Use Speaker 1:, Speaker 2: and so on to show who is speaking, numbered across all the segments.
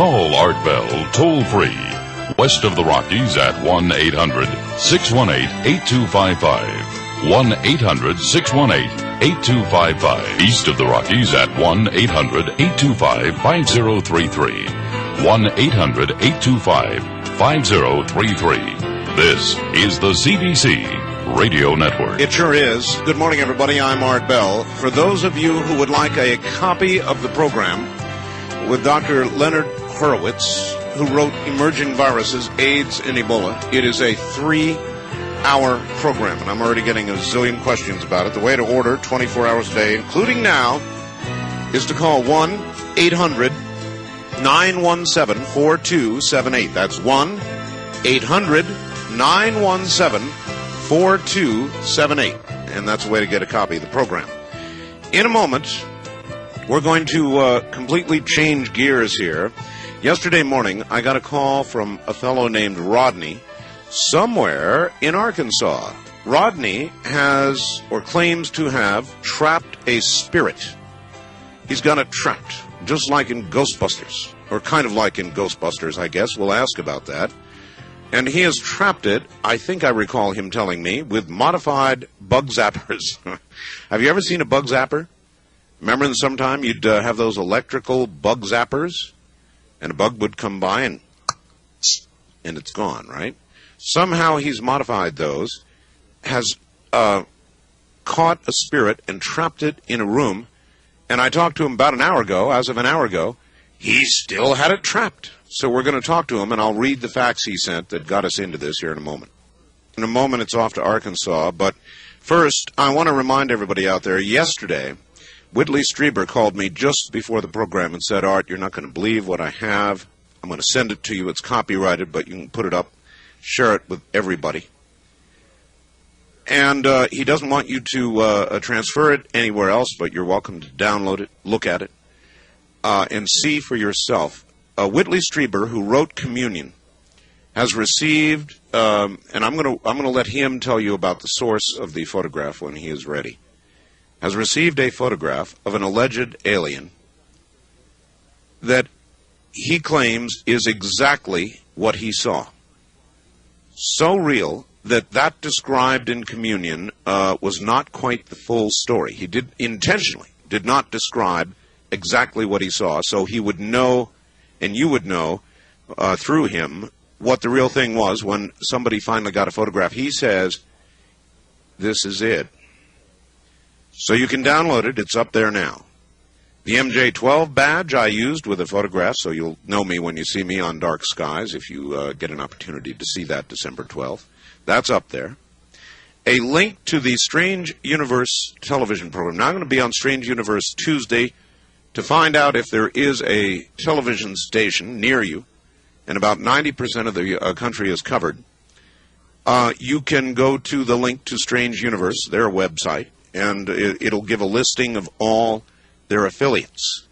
Speaker 1: Call Art Bell toll-free, west of the Rockies at 1-800-618-8255. 1-800-618-8255. East of the Rockies at 1-800-825-5033. 1-800-825-5033. This is the CBC Radio Network.
Speaker 2: It sure is. Good morning, everybody. I'm Art Bell. For those of you who would like a copy of the program with Dr. Leonard Horowitz, who wrote Emerging Viruses, AIDS, and Ebola, it is a 3-hour program, and I'm already getting a zillion questions about it. The way to order 24 hours a day, including now, is to call 1-800-917-4278. That's 1-800-917-4278. And that's the way to get a copy of the program. In a moment, we're going to completely change gears here. Yesterday morning, I got a call from a fellow named Rodney somewhere in Arkansas. Rodney has, or claims to have, trapped a spirit. He's got it trapped, just like in Ghostbusters, or kind of like in Ghostbusters, I guess. We'll ask about that. And he has trapped it, I think I recall him telling me, with modified bug zappers. Have you ever seen a bug zapper? Remember in the summertime you'd have those electrical bug zappers? And a bug would come by and it's gone, right? Somehow he's modified those, has caught a spirit and trapped it in a room. And I talked to him about an hour ago. As of an hour ago, he still had it trapped. So we're going to talk to him, and I'll read the facts he sent that got us into this here in a moment. In a moment, it's off to Arkansas. But first, I want to remind everybody out there, yesterday, Whitley Strieber called me just before the program and said, Art, you're not going to believe what I have. I'm going to send it to you. It's copyrighted, but you can put it up, share it with everybody. And he doesn't want you to transfer it anywhere else, but you're welcome to download it, look at it, and see for yourself. Whitley Strieber, who wrote Communion, has received, and I'm going to let him tell you about the source of the photograph when he is ready, has received a photograph of an alleged alien that he claims is exactly what he saw. So real that described in Communion was not quite the full story. He intentionally did not describe exactly what he saw, so he would know, and you would know through him, what the real thing was when somebody finally got a photograph. He says, this is it. So you can download it. It's up there now. The MJ12 badge I used with a photograph, so you'll know me when you see me on Dark Skies, if you get an opportunity to see that December 12th. That's up there. A link to the Strange Universe television program. Now I'm going to be on Strange Universe Tuesday to find out if there is a television station near you, and about 90% of the country is covered. You can go to the link to Strange Universe, their website, and it'll give a listing of all their affiliates.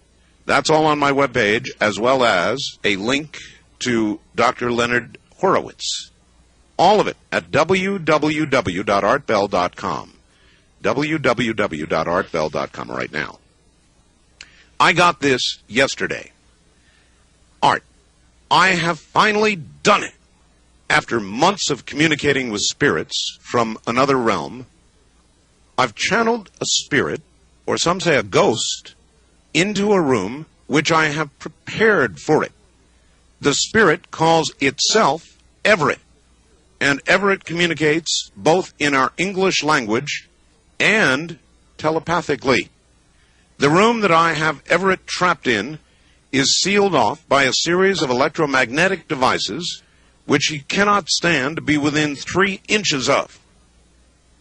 Speaker 2: That's all on my webpage, as well as a link to Dr. Leonard Horowitz. All of it at www.artbell.com. www.artbell.com right now. I got this yesterday. Art, I have finally done it. After months of communicating with spirits from another realm, I've channeled a spirit, or some say a ghost, into a room which I have prepared for it. The spirit calls itself Everett, and Everett communicates both in our English language and telepathically. The room that I have Everett trapped in is sealed off by a series of electromagnetic devices which he cannot stand to be within 3 inches of.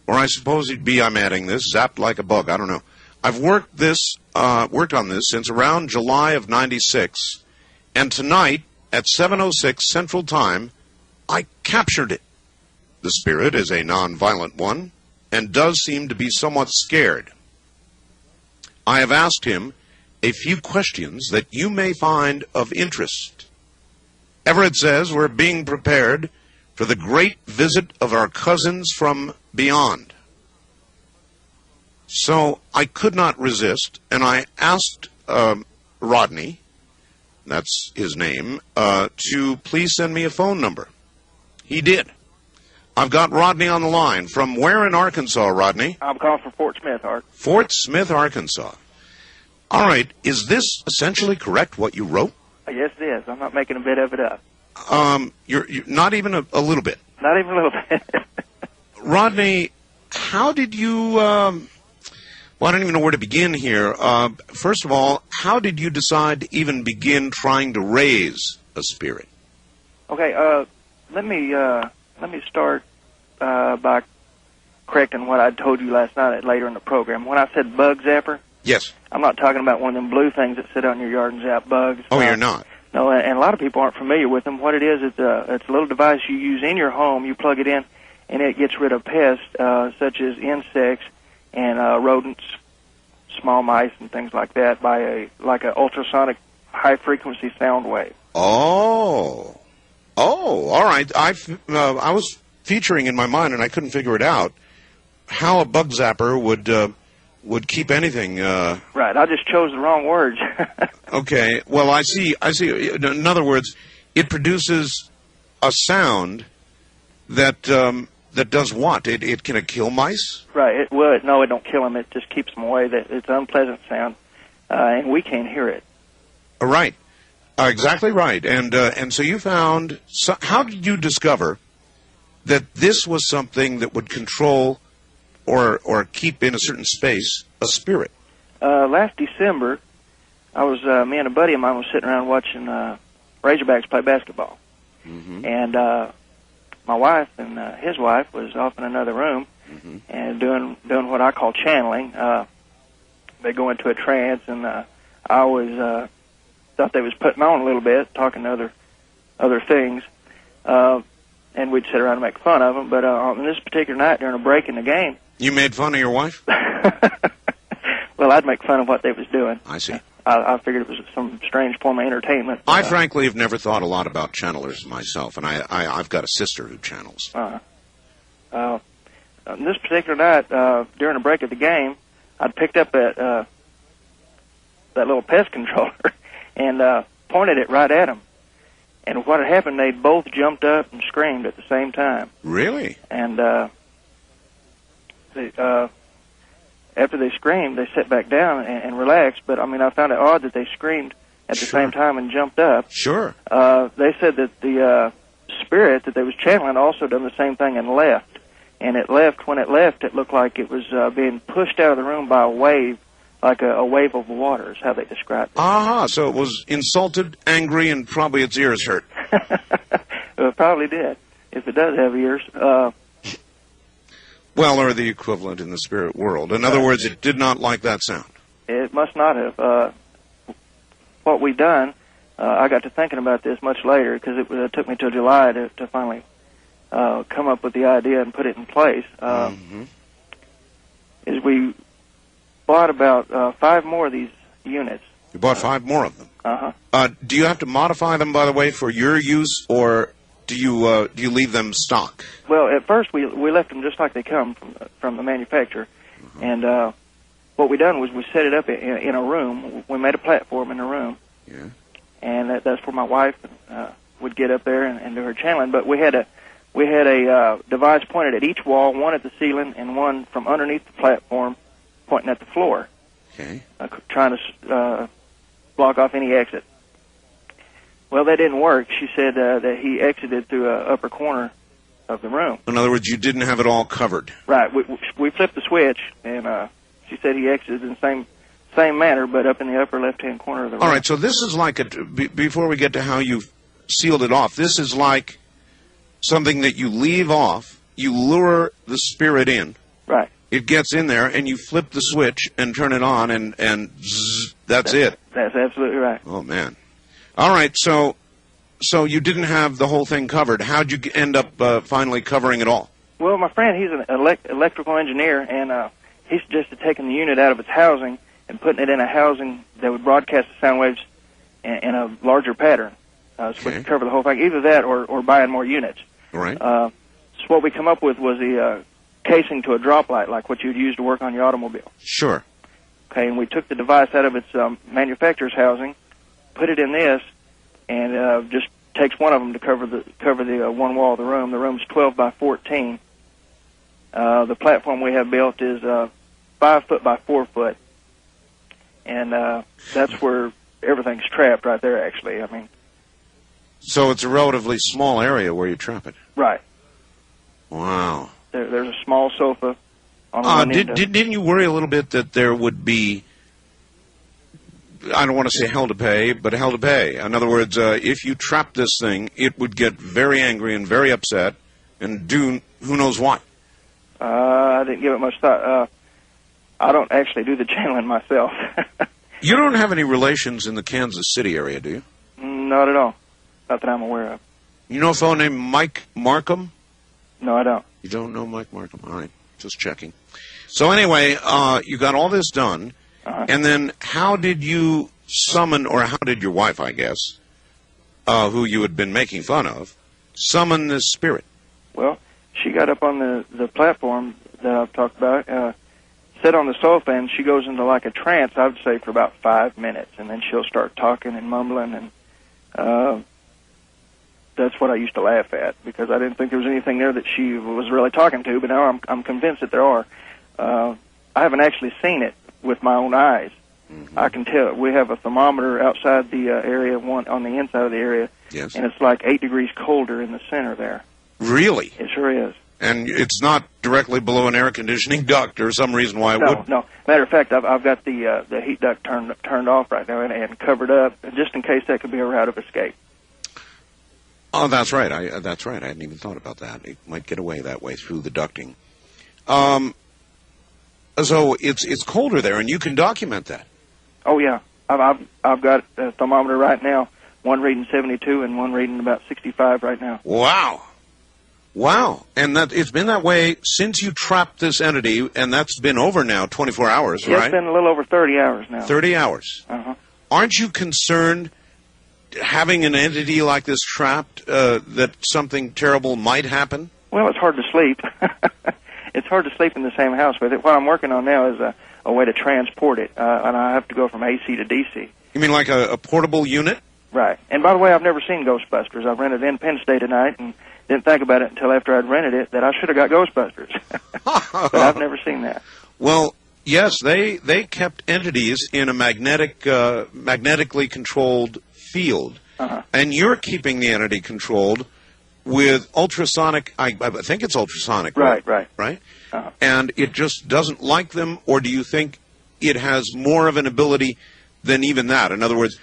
Speaker 2: Or I suppose he'd be, I'm adding this, zapped like a bug, I don't know. I've worked on this since around July of '96, and tonight at 7:06 Central Time, I captured it. The spirit is a non-violent one and does seem to be somewhat scared. I have asked him a few questions that you may find of interest. Everett says we're being prepared for the great visit of our cousins from beyond. So I could not resist, and I asked Rodney, that's his name, to please send me a phone number. He did. I've got Rodney on the line. From where in Arkansas, Rodney?
Speaker 3: I'm calling from Fort Smith, Art.
Speaker 2: Fort Smith, Arkansas. All right. Is this essentially correct, what you wrote?
Speaker 3: Yes, it is. I'm not making a bit of it up.
Speaker 2: You're not even a little bit.
Speaker 3: Not even a little bit.
Speaker 2: Rodney, how did you... well, I don't even know where to begin here. First of all, how did you decide to even begin trying to raise a spirit?
Speaker 3: Okay, let me start by correcting what I told you last night later in the program. When I said bug zapper,
Speaker 2: yes,
Speaker 3: I'm not talking about one of them blue things that sit out in your yard and zap bugs.
Speaker 2: Oh, you're not?
Speaker 3: No, and a lot of people aren't familiar with them. What it is, it's a little device you use in your home. You plug it in, and it gets rid of pests such as insects and rodents, small mice, and things like that by an ultrasonic high-frequency sound wave.
Speaker 2: Oh, all right. I was featuring in my mind, and I couldn't figure it out, how a bug zapper would keep anything.
Speaker 3: Right. I just chose the wrong words.
Speaker 2: Okay. Well, I see. In other words, it produces a sound that does what? It can kill mice?
Speaker 3: Right. It would. No, it don't kill them. It just keeps them away. It's an unpleasant sound, and we can't hear it.
Speaker 2: Right. Exactly right. And so you found. So how did you discover that this was something that would control or keep in a certain space a spirit?
Speaker 3: Last December, I was me and a buddy of mine was sitting around watching Razorbacks play basketball, and my wife and his wife was off in another room and doing what I call channeling. They go into a trance, and I always thought they was putting on a little bit, talking to other things, and we'd sit around and make fun of them. But on this particular night during a break in the game,
Speaker 2: you made fun of your wife?
Speaker 3: Well, I'd make fun of what they was doing.
Speaker 2: I see.
Speaker 3: I figured it was some strange form of entertainment.
Speaker 2: I frankly have never thought a lot about channelers myself, and I've got a sister who channels.
Speaker 3: On this particular night, during a break of the game, I'd picked up that little pest controller and pointed it right at them. And what had happened, they both jumped up and screamed at the same time.
Speaker 2: Really?
Speaker 3: And after they screamed, they sat back down and relaxed. But, I mean, I found it odd that they screamed at the same time and jumped up.
Speaker 2: Sure.
Speaker 3: They said that the spirit that they was channeling also done the same thing and left. And it left. When it left, it looked like it was being pushed out of the room by a wave, like a wave of water is how they described it.
Speaker 2: Aha, so it was insulted, angry, and probably its ears hurt.
Speaker 3: It probably did, if it does have ears.
Speaker 2: Well, or the equivalent in the spirit world. In other words, it did not like that sound.
Speaker 3: It must not have. What we done, I got to thinking about this much later because it took me till July to finally come up with the idea and put it in place. Is we bought about 5 more of these units.
Speaker 2: You bought 5 more of them?
Speaker 3: Uh-huh.
Speaker 2: Do you have to modify them, by the way, for your use, or do you leave them stock?
Speaker 3: Well, at first we left them just like they come from the manufacturer, and what we done was we set it up in a room. We made a platform in a room, and that's where my wife would get up there and do her channeling. But we had a device pointed at each wall, one at the ceiling, and one from underneath the platform pointing at the floor.
Speaker 2: Okay.
Speaker 3: Trying to block off any exit. Well, that didn't work. She said that he exited through an upper corner of the room.
Speaker 2: In other words, you didn't have it all covered.
Speaker 3: Right. We flipped the switch, and she said he exited in the same manner, but up in the upper left-hand corner of the room.
Speaker 2: All right, so this is like before we get to how you sealed it off, this is like something that you leave off, you lure the spirit in.
Speaker 3: Right.
Speaker 2: It gets in there, and you flip the switch and turn it on, and zzz, that's it.
Speaker 3: That's absolutely right.
Speaker 2: Oh, man. All right, so you didn't have the whole thing covered. How'd you end up finally covering it all?
Speaker 3: Well, my friend, he's an electrical engineer, and he suggested taking the unit out of its housing and putting it in a housing that would broadcast the sound waves in a larger pattern, so we could cover the whole thing. Either that or buying more units.
Speaker 2: Right.
Speaker 3: So what we come up with was the casing to a drop light, like what you'd use to work on your automobile.
Speaker 2: Sure.
Speaker 3: Okay, and we took the device out of its manufacturer's housing, put it in this, and just takes one of them to cover the one wall of the room. The room's 12 by 14. The platform we have built is 5 foot by 4 foot, and that's where everything's trapped right there. Actually, I mean.
Speaker 2: So it's a relatively small area where you trap it.
Speaker 3: Right.
Speaker 2: Wow.
Speaker 3: There's a small sofa on one end.
Speaker 2: Didn't you worry a little bit that there would be, I don't want to say hell to pay, but hell to pay? In other words, if you trap this thing, it would get very angry and very upset and do who knows what.
Speaker 3: I didn't give it much thought. I don't actually do the channeling myself.
Speaker 2: You don't have any relations in the Kansas City area, do you?
Speaker 3: Not at all. Not that I'm aware of.
Speaker 2: You know a fellow named Mike Markham?
Speaker 3: No, I don't.
Speaker 2: You don't know Mike Markham? All right, just checking. So anyway, you got all this done, and then how did you summon, or how did your wife, I guess, who you had been making fun of, summon this spirit?
Speaker 3: Well, she got up on the platform that I've talked about, sit on the sofa, and she goes into like a trance, I would say, for about 5 minutes, and then she'll start talking and mumbling, and that's what I used to laugh at, because I didn't think there was anything there that she was really talking to, but now I'm convinced that there are. I haven't actually seen it with my own eyes. I can tell. We have a thermometer outside the area, one on the inside of the area,
Speaker 2: yes,
Speaker 3: and it's like 8 degrees colder in the center there.
Speaker 2: Really?
Speaker 3: It sure is.
Speaker 2: And it's not directly below an air conditioning duct or some reason why it would?
Speaker 3: No. Matter of fact, I've got the heat duct turned off right now and covered up, just in case that could be a route of escape.
Speaker 2: Oh, that's right. That's right. I hadn't even thought about that. It might get away that way through the ducting. So it's colder there, and you can document that. Oh
Speaker 3: yeah, I've got a thermometer right now. One reading 72 and one reading about 65 right now.
Speaker 2: Wow. And it's been that way since you trapped this entity, and that's been over now 24 hours, right?
Speaker 3: It's been a little over 30 hours now.
Speaker 2: 30 hours. Aren't you concerned, having an entity like this trapped, that something terrible might happen?
Speaker 3: Well, it's hard to sleep. It's hard to sleep in the same house with it. What I'm working on now is a way to transport it, and I have to go from AC to DC.
Speaker 2: You mean like a portable unit?
Speaker 3: Right. And by the way, I've never seen Ghostbusters. I rented Independence Day tonight and didn't think about it until after I'd rented it that I should have got Ghostbusters. But I've never seen that.
Speaker 2: Well, yes, they kept entities in a magnetically controlled field, and you're keeping the entity controlled with ultrasonic. I think it's ultrasonic. Right. And it just doesn't like them, or do you think it has more of an ability than even that? In other words,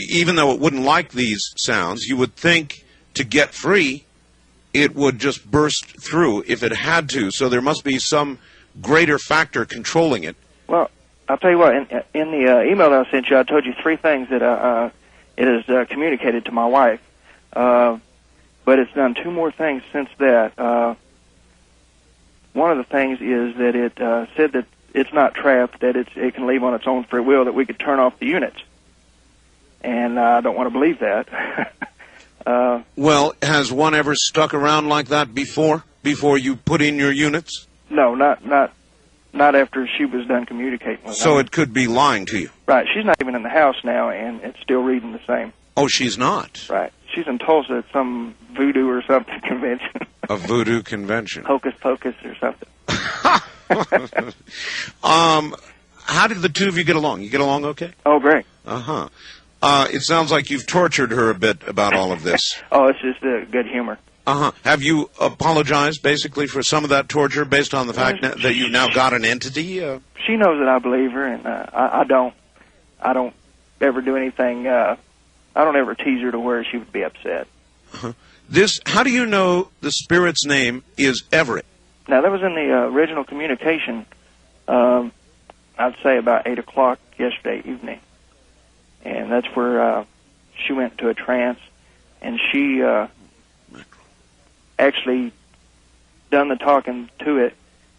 Speaker 2: even though it wouldn't like these sounds, you would think to get free, it would just burst through if it had to. So there must be some greater factor controlling it. Well,
Speaker 3: I'll tell you what, in the email that I sent you, I told you 3 things that it has communicated to my wife. But it's done 2 more things since that. One of the things is that it said that it's not trapped, that it can leave on its own free will, that we could turn off the units. And I don't want to believe that.
Speaker 2: Well, has one ever stuck around like that before you put in your units?
Speaker 3: No, not after she was done communicating with
Speaker 2: So it could be lying to you.
Speaker 3: Right. She's not even in the house now, and it's still reading the same.
Speaker 2: Oh, she's not?
Speaker 3: Right. She's in Tulsa at some voodoo or something convention.
Speaker 2: A voodoo convention.
Speaker 3: Hocus Pocus or something.
Speaker 2: How did the 2 of you get along? You get along okay?
Speaker 3: Oh, great.
Speaker 2: It sounds like you've tortured her a bit about all of this.
Speaker 3: Oh, it's just good humor.
Speaker 2: Have you apologized, basically, for some of that torture based on the fact that you've now got an entity?
Speaker 3: She knows that I believe her, and I don't ever do anything. I don't ever tease her to where she would be upset.
Speaker 2: How do you know the spirit's name is Everett?
Speaker 3: Now, that was in the original communication, I'd say about 8 o'clock yesterday evening. And that's where she went into a trance, and she actually done the talking to it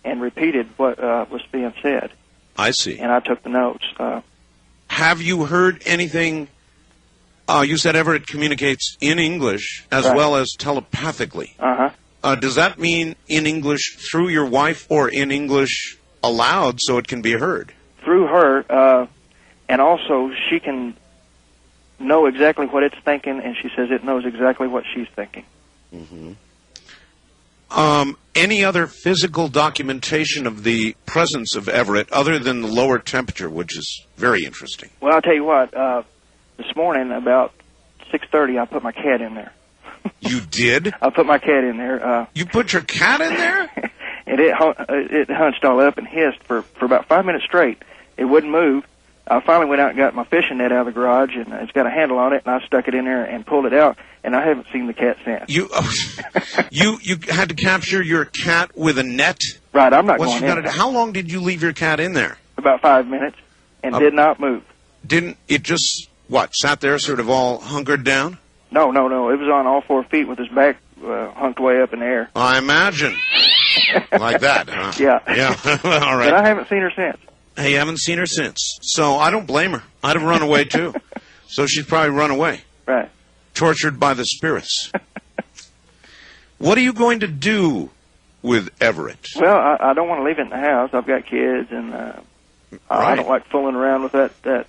Speaker 3: and repeated what was being said.
Speaker 2: I see.
Speaker 3: And I took the notes.
Speaker 2: Have you heard anything? You said Everett communicates in English as well as telepathically. Does that mean in English through your wife or in English aloud so it can be heard?
Speaker 3: Through her, and also she can know exactly what it's thinking, and she says it knows exactly what she's thinking.
Speaker 2: Mm-hmm. Any other physical documentation of the presence of Everett other than the lower temperature, which is very interesting?
Speaker 3: Well, I'll tell you what. This morning, about 6:30, I put my cat in there.
Speaker 2: You did?
Speaker 3: I put my cat in there.
Speaker 2: You put your cat in there?
Speaker 3: And it hunched all up and hissed for about 5 minutes straight. It wouldn't move. I finally went out and got my fishing net out of the garage, and it's got a handle on it, and I stuck it in there and pulled it out, and I haven't seen the cat since.
Speaker 2: You had to capture your cat with a net?
Speaker 3: Right, I'm not going in.
Speaker 2: How long did you leave your cat in there?
Speaker 3: About 5 minutes, and did not move.
Speaker 2: Didn't it just, sat there sort of all hunkered down?
Speaker 3: No. It was on all 4 feet with his back hunked way up in the air.
Speaker 2: I imagine. Like that, huh?
Speaker 3: Yeah.
Speaker 2: Yeah, all right.
Speaker 3: But I haven't seen her since.
Speaker 2: Hey, you haven't seen her since. So I don't blame her. I'd have run away, too. So she's probably run away.
Speaker 3: Right.
Speaker 2: Tortured by the spirits. What are you going to do with Everett?
Speaker 3: Well, I don't want to leave it in the house. I've got kids, and I don't like fooling around with that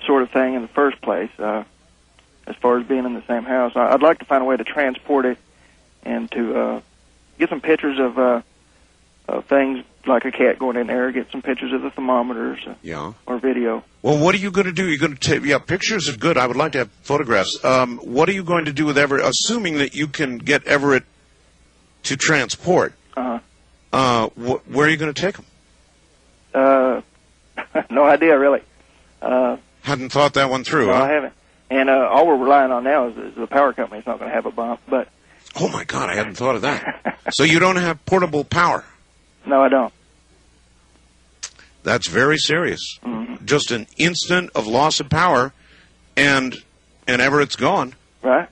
Speaker 3: sort of thing in the first place. As far as being in the same house, I'd like to find a way to transport it and to get some pictures of things like a cat going in there, get some pictures of the thermometers or video.
Speaker 2: Well, what are you going to do? You're going to take, pictures are good. I would like to have photographs. What are you going to do with Everett, assuming that you can get Everett to transport? Where are you going to take him?
Speaker 3: No idea, really.
Speaker 2: Hadn't thought that one through,
Speaker 3: No,
Speaker 2: huh?
Speaker 3: I haven't. And all we're relying on now is the power company's not going to have a bump. But
Speaker 2: oh, my God, I hadn't thought of that. So you don't have portable power?
Speaker 3: No, I don't.
Speaker 2: That's very serious.
Speaker 3: Mm-hmm.
Speaker 2: Just an instant of loss of power, and Everett's gone.
Speaker 3: Right.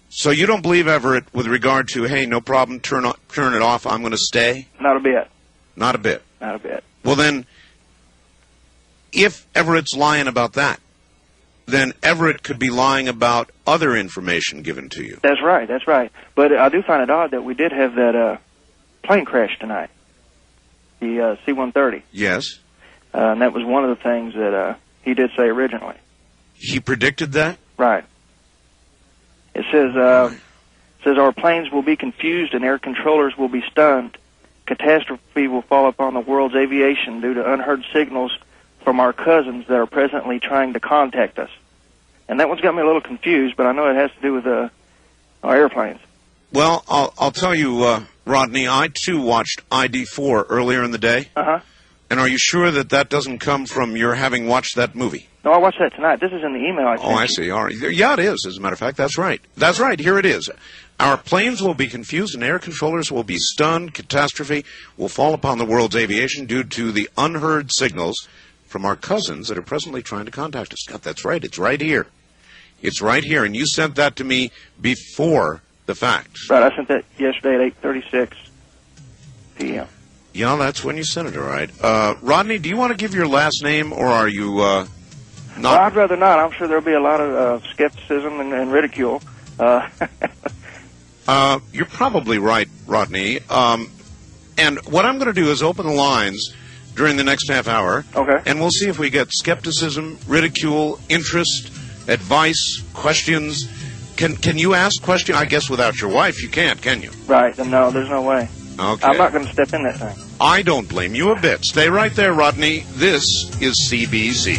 Speaker 2: So you don't believe Everett with regard to, hey, no problem, turn it off, I'm going to stay?
Speaker 3: Not a bit.
Speaker 2: Not a bit.
Speaker 3: Not a bit.
Speaker 2: Well, then, if Everett's lying about that, then Everett could be lying about other information given to you.
Speaker 3: That's right. That's right. But I do find it odd that we did have that plane crash tonight, the C-130.
Speaker 2: Yes.
Speaker 3: And that was one of the things that he did say originally.
Speaker 2: He predicted that?
Speaker 3: Right. It says our planes will be confused and air controllers will be stunned. Catastrophe will fall upon the world's aviation due to unheard signals from our cousins that are presently trying to contact us. And that one's got me a little confused, but I know it has to do with our airplanes.
Speaker 2: Well, I'll tell you, Rodney, I too watched ID4 earlier in the day.
Speaker 3: Uh-huh.
Speaker 2: And are you sure that doesn't come from your having watched that movie?
Speaker 3: No, I watched that tonight. This is in the email I sent you.
Speaker 2: I see. All right. Yeah, it is, as a matter of fact. That's right. That's right. Here it is. Our planes will be confused and air controllers will be stunned. Catastrophe will fall upon the world's aviation due to the unheard signals from our cousins that are presently trying to contact us. God, that's right. It's right here. It's right here. And you sent that to me before the fact.
Speaker 3: Right. I sent that yesterday at 8:36 p.m.
Speaker 2: Yeah, that's when you sent it, all right. Rodney, do you want to give your last name, or are you not?
Speaker 3: Well, I'd rather not. I'm sure there'll be a lot of skepticism and ridicule.
Speaker 2: You're probably right, Rodney. And what I'm going to do is open the lines during the next half hour.
Speaker 3: Okay.
Speaker 2: And we'll see if we get skepticism, ridicule, interest, advice, questions. Can you ask questions? I guess without your wife you can't, can you?
Speaker 3: Right. No, there's no way.
Speaker 2: Okay.
Speaker 3: I'm not going to step in that thing.
Speaker 2: I don't blame you a bit. Stay right there, Rodney. This is CBC.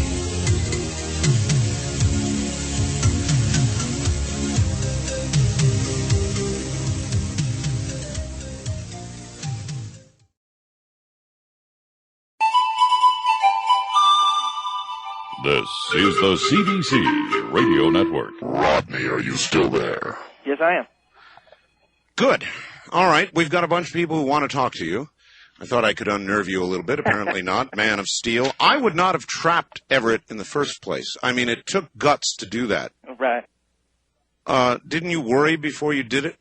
Speaker 1: This is the CBC Radio Network.
Speaker 4: Rodney, are you still there?
Speaker 3: Yes, I am.
Speaker 2: Good. All right. We've got a bunch of people who want to talk to you. I thought I could unnerve you a little bit. Apparently not. Man of steel. I would not have trapped Everett in the first place. I mean, it took guts to do that.
Speaker 3: Right.
Speaker 2: Didn't you worry before you did it?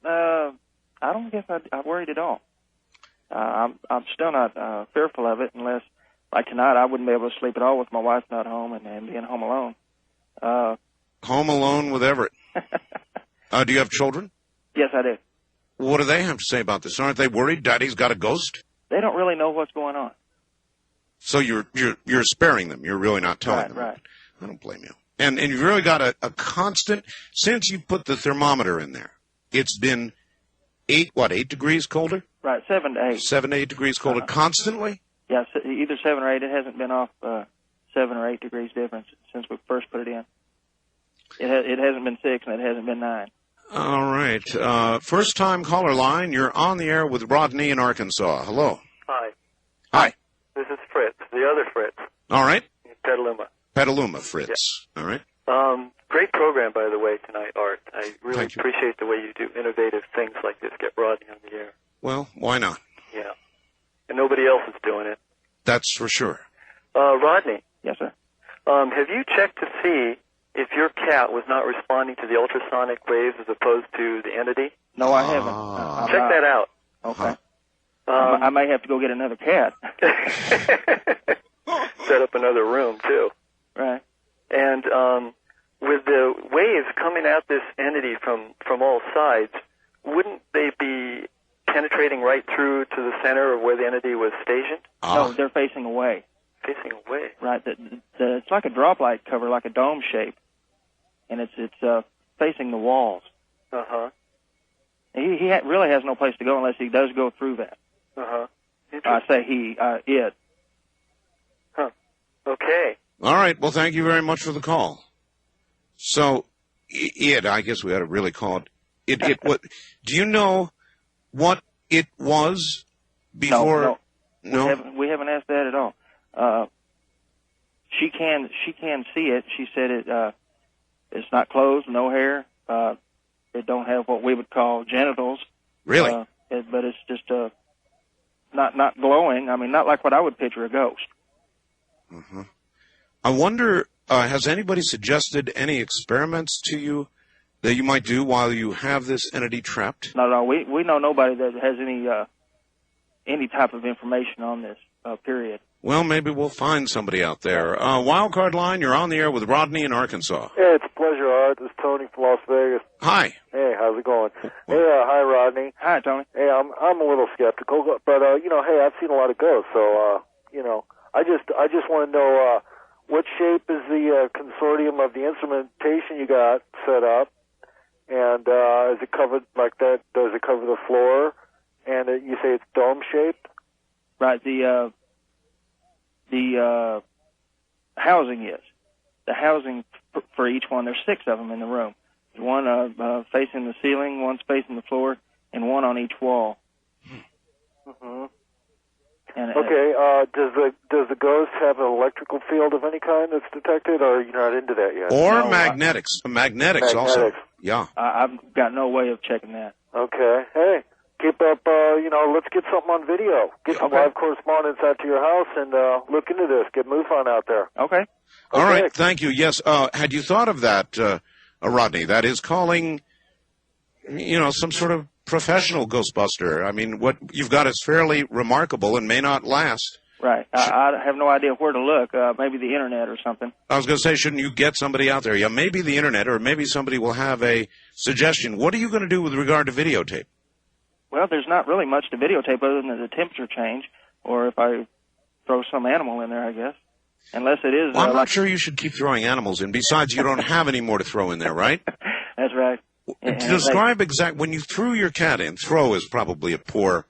Speaker 3: I don't guess I worried at all. I'm still not fearful of it unless, like tonight, I wouldn't be able to sleep at all with my wife not home and being home alone.
Speaker 2: Home alone with Everett. Do you have children?
Speaker 3: Yes, I do.
Speaker 2: What do they have to say about this? Aren't they worried Daddy's got a ghost?
Speaker 3: They don't really know what's going on.
Speaker 2: So you're sparing them. You're really not telling them.
Speaker 3: Right.
Speaker 2: I don't blame you. And you've really got a constant, since you put the thermometer in there, it's been 8 degrees colder?
Speaker 3: Right, 7 to 8.
Speaker 2: 7 to 8 degrees colder constantly?
Speaker 3: Yeah, either 7 or 8. It hasn't been off 7 or 8 degrees difference since we first put it in. It hasn't been 6, and it hasn't been 9.
Speaker 2: All right. First-time caller line, you're on the air with Rodney in Arkansas. Hello.
Speaker 5: Hi.
Speaker 2: Hi.
Speaker 5: This is Fritz, the other Fritz.
Speaker 2: All right.
Speaker 5: Petaluma.
Speaker 2: Petaluma, Fritz. Yeah. All right.
Speaker 5: Great program, by the way, tonight, Art. I really
Speaker 2: Thank you.
Speaker 5: appreciate the way you do innovative things like this. Get Rodney on the air.
Speaker 2: Well, why not?
Speaker 5: Yeah. And nobody else is doing it.
Speaker 2: That's for sure.
Speaker 5: Rodney.
Speaker 3: Yes, sir.
Speaker 5: Have you checked to see if your cat was not responding to the ultrasonic waves as opposed to the entity?
Speaker 3: No, I haven't.
Speaker 5: Check that out.
Speaker 3: Okay. I may have to go get another cat.
Speaker 5: Set up another room, too.
Speaker 3: Right.
Speaker 5: And with the waves coming at this entity from all sides, wouldn't they be penetrating right through to the center of where the entity was stationed?
Speaker 3: No, they're facing away.
Speaker 5: Facing away.
Speaker 3: Right. It's like a drop light cover, like a dome shape, and it's facing the walls.
Speaker 5: Uh-huh.
Speaker 3: He really has no place to go unless he does go through that.
Speaker 5: Uh-huh.
Speaker 3: I say it.
Speaker 5: Huh. Okay.
Speaker 2: All right. Well, thank you very much for the call. So, I guess we ought to really call it. What? Do you know what it was before?
Speaker 3: No. We haven't asked that at all. She can see it. She said it's not closed, no hair. It don't have what we would call genitals.
Speaker 2: Really?
Speaker 3: But it's just not glowing. I mean, not like what I would picture a ghost.
Speaker 2: Mm-hmm. I wonder, has anybody suggested any experiments to you that you might do while you have this entity trapped?
Speaker 3: No. We know nobody that has any type of information on this, period.
Speaker 2: Well, maybe we'll find somebody out there. Wildcard line, you're on the air with Rodney in Arkansas.
Speaker 6: Hey, it's a pleasure, Art. This is Tony from Las Vegas.
Speaker 2: Hi.
Speaker 6: Hey, how's it going? Hey, hi, Rodney.
Speaker 3: Hi, Tony.
Speaker 6: Hey, I'm a little skeptical, but hey, I've seen a lot of ghosts, so I just want to know what shape is the consortium of the instrumentation you got set up, and is it covered like that? Does it cover the floor? And you say it's dome shaped?
Speaker 3: Right. The housing is. The housing for each one, there's 6 of them in the room. There's one facing the ceiling, one facing the floor, and one on each wall.
Speaker 6: Mm-hmm.
Speaker 3: And,
Speaker 6: okay, does the ghost have an electrical field of any kind that's detected, or you're not into that yet?
Speaker 2: Or no, magnetics. Magnetics also. Yeah.
Speaker 3: I've got no way of checking that.
Speaker 6: Okay. Hey, keep up, let's get something on video. Get some live correspondence out to your house and look into this. Get MUFON out there.
Speaker 3: Okay.
Speaker 2: All right, thank you. Yes, had you thought of that, Rodney? That is calling, some sort of professional Ghostbuster. I mean, what you've got is fairly remarkable and may not last.
Speaker 3: Right. I have no idea where to look. Maybe the Internet or something. I
Speaker 2: was going to say, shouldn't you get somebody out there? Yeah, maybe the Internet, or maybe somebody will have a suggestion. What are you going to do with regard to videotape?
Speaker 3: Well, there's not really much to videotape other than the temperature change, or if I throw some animal in there, I guess. Unless it is...
Speaker 2: Well, I'm not sure you should keep throwing animals in. Besides, you don't have any more to throw in there, right?
Speaker 3: That's right.
Speaker 2: Describe when you threw your cat in. Throw is probably a poor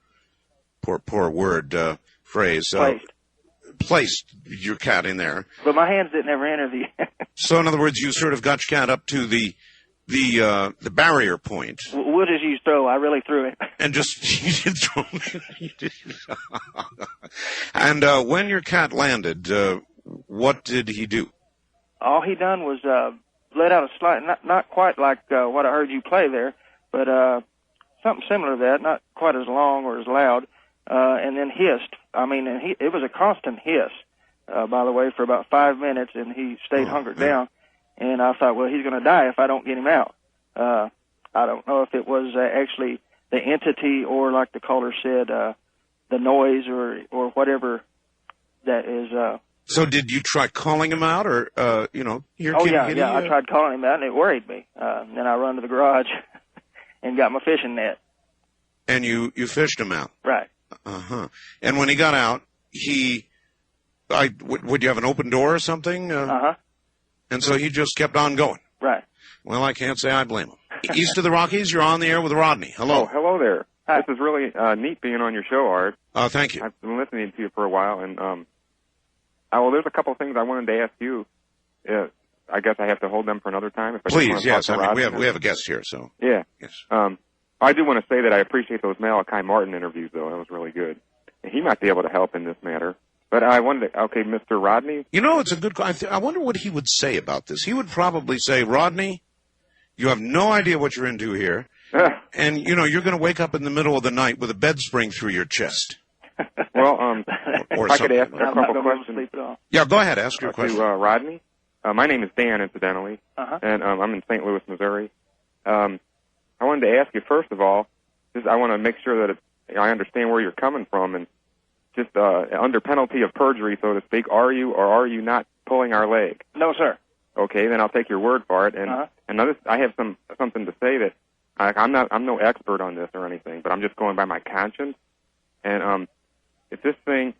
Speaker 2: word, phrase. Placed your cat in there.
Speaker 3: But my hands didn't ever enter the...
Speaker 2: So, in other words, you sort of got your cat up to the barrier point.
Speaker 3: Wood as you throw. I really threw it.
Speaker 2: And just you did throw it. And when your cat landed, what did he do?
Speaker 3: All he done was let out a slight, not quite like what I heard you play there, but something similar to that, not quite as long or as loud, and then hissed. I mean, it was a constant hiss, by the way, for about 5 minutes, and he stayed hunkered down. And I thought, well, he's going to die if I don't get him out. I don't know if it was actually the entity or, like the caller said, the noise or whatever that is.
Speaker 2: So did you try calling him out, or
Speaker 3: I tried calling him out, and it worried me. Then I run to the garage and got my fishing net.
Speaker 2: And you fished him out,
Speaker 3: right?
Speaker 2: Uh-huh. And when he got out, would you have an open door or something?
Speaker 3: Uh-huh.
Speaker 2: And so he just kept on going.
Speaker 3: Right.
Speaker 2: Well, I can't say I blame him. East of the Rockies, you're on the air with Rodney. Hello.
Speaker 7: Oh, hello there.
Speaker 3: Hi.
Speaker 7: This is really neat being on your show, Art.
Speaker 2: Thank you.
Speaker 7: I've been listening to you for a while, and well, there's a couple of things I wanted to ask you. I guess I have to hold them for another time. If I just want
Speaker 2: Please,
Speaker 7: to
Speaker 2: yes.
Speaker 7: talk to
Speaker 2: I mean,
Speaker 7: Rodney.
Speaker 2: we have a guest here, so.
Speaker 7: Yeah.
Speaker 2: Yes.
Speaker 7: I do want to say that I appreciate those Malachi Martin interviews, though. That was really good. He might be able to help in this matter. But I wanted to, okay, Mr. Rodney.
Speaker 2: You know, it's a good question. I wonder what he would say about this. He would probably say, Rodney, you have no idea what you're into here. And, you know, you're going to wake up in the middle of the night with a bed spring through your chest.
Speaker 7: Well,
Speaker 2: or
Speaker 7: if I could ask a
Speaker 3: I'm not
Speaker 7: couple
Speaker 3: going to
Speaker 7: questions.
Speaker 3: sleep at all.
Speaker 2: Yeah, go ahead. Ask your question.
Speaker 7: To Rodney. My name is Dan, incidentally, and I'm in St. Louis, Missouri. I wanted to ask you, first of all, just I want to make sure that I understand where you're coming from, and just under penalty of perjury, so to speak, are you or are you not pulling our leg?
Speaker 3: No, sir.
Speaker 7: Okay, then I'll take your word for it. And another, I have something to say that I'm no expert on this or anything, but I'm just going by my conscience. And if this thing,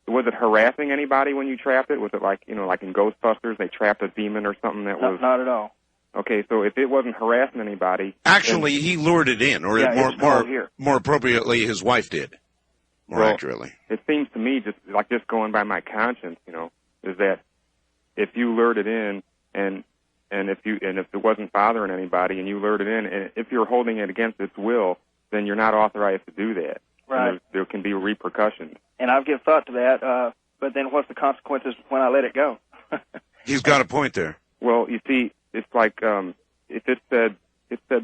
Speaker 7: was it harassing anybody when you trapped it? Was it like, you know, like in Ghostbusters, they trapped a demon or something that was?
Speaker 3: Not at all.
Speaker 7: Okay, so if it wasn't harassing anybody,
Speaker 2: Actually, he lured it in, or
Speaker 3: here.
Speaker 2: more appropriately, his wife did. More accurately.
Speaker 7: It seems to me, just going by my conscience, you know, is that if you lured it in and if it wasn't bothering anybody and you lured it in, and if you're holding it against its will, then you're not authorized to do that.
Speaker 3: Right.
Speaker 7: There can be repercussions.
Speaker 3: And I've given thought to that, but then what's the consequences when I let it go?
Speaker 2: He's got a point there.
Speaker 7: Well, you see, it's like if it said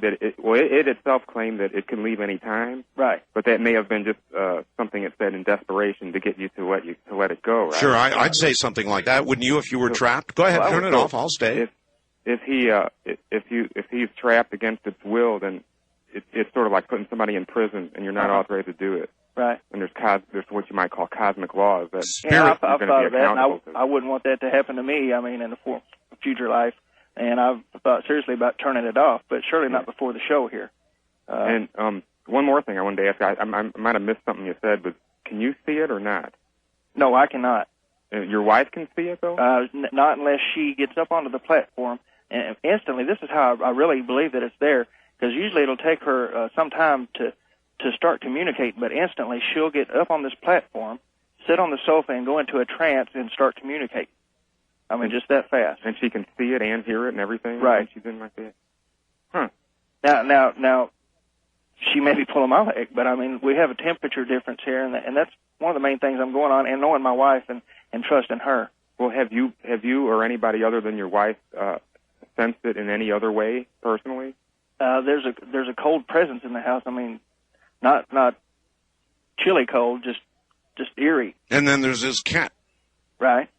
Speaker 7: that it itself claimed that it can leave any time.
Speaker 3: Right.
Speaker 7: But that may have been just something it said in desperation to get you to let it go. Right?
Speaker 2: Sure, I'd say something like that, wouldn't you? If you were trapped, go ahead, turn it off. I'll stay.
Speaker 7: If he's trapped against its will, then it's sort of like putting somebody in prison, and you're not authorized to do it.
Speaker 3: Right.
Speaker 7: And there's what you might call cosmic laws that
Speaker 2: Spirit.
Speaker 3: I've thought of that, and I wouldn't want that to happen to me. I mean, in the future life, and I've thought seriously about turning it off, but surely not before the show here.
Speaker 7: And one more thing I wanted to ask. I might have missed something you said, but can you see it or not?
Speaker 3: No, I cannot.
Speaker 7: Your wife can see it, though?
Speaker 3: Not unless she gets up onto the platform. And instantly, this is how I really believe that it's there, because usually it'll take her some time to start communicating, but instantly she'll get up on this platform, sit on the sofa, and go into a trance and start communicating. I mean, just that fast.
Speaker 7: And she can see it and hear it and everything?
Speaker 3: Right.
Speaker 7: When she's in like that? Huh.
Speaker 3: Now, she may be pulling my leg, but I mean, we have a temperature difference here, and that's one of the main things I'm going on, and knowing my wife and trusting her.
Speaker 7: Well, have you or anybody other than your wife sensed it in any other way personally?
Speaker 3: There's a cold presence in the house. I mean, not chilly cold, just eerie.
Speaker 2: And then there's this cat.
Speaker 3: Right.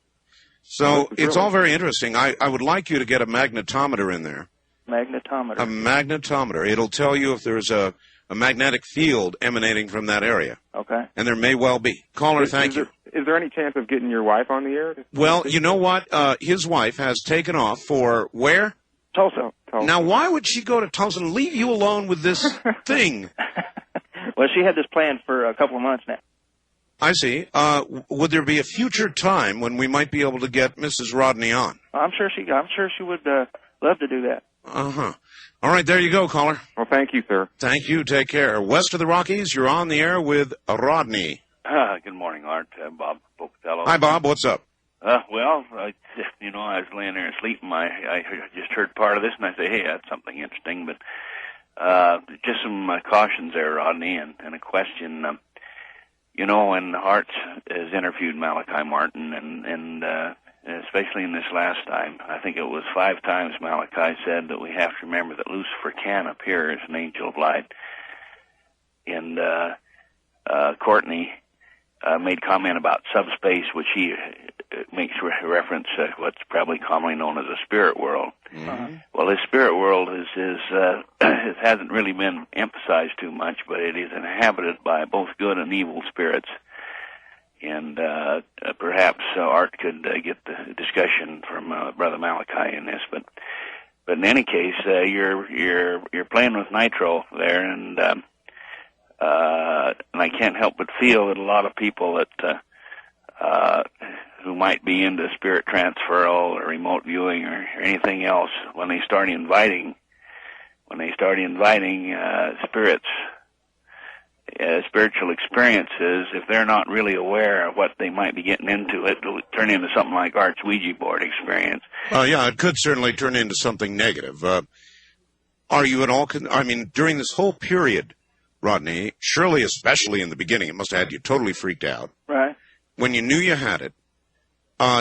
Speaker 2: So it's all very interesting. I would like you to get a magnetometer in there.
Speaker 3: Magnetometer.
Speaker 2: A magnetometer. It'll tell you if there's a magnetic field emanating from that area.
Speaker 3: Okay.
Speaker 2: And there may well be. Caller, thank you.
Speaker 7: Is there any chance of getting your wife on the air?
Speaker 2: Well, you know what? His wife has taken off for where?
Speaker 3: Tulsa.
Speaker 2: Now, why would she go to Tulsa and leave you alone with this thing?
Speaker 3: Well, she had this planned for a couple of months now.
Speaker 2: I see. Would there be a future time when we might be able to get Mrs. Rodney on?
Speaker 3: I'm sure she would love to do that.
Speaker 2: Uh-huh. All right, there you go, caller.
Speaker 7: Well, thank you, sir.
Speaker 2: Thank you. Take care. West of the Rockies, you're on the air with Rodney.
Speaker 8: Good morning, Art. Bob Pocatello.
Speaker 2: Hi, Bob. What's up?
Speaker 8: Well, I was laying there asleep, and I just heard part of this, and I say, hey, that's something interesting. But just some cautions there, Rodney, and a question. When Hart has interviewed Malachi Martin, and especially in this last time, I think it was 5 times Malachi said that we have to remember that Lucifer can appear as an angel of light. And Courtney made comment about subspace, which he makes reference to what's probably commonly known as a spirit world. Mm-hmm. Well, this spirit world it hasn't really been emphasized too much, but it is inhabited by both good and evil spirits. And perhaps Art could get the discussion from Brother Malachi in this, but in any case, you're playing with nitro there, and I can't help but feel that a lot of people that who might be into spirit transferal or remote viewing or anything else, when they start inviting spirits, spiritual experiences, if they're not really aware of what they might be getting into, it'll turn into something like Art's Ouija board experience.
Speaker 2: Yeah, it could certainly turn into something negative. Are you at all, during this whole period, Rodney, surely especially in the beginning, it must have had you totally freaked out.
Speaker 3: Right.
Speaker 2: When you knew you had it,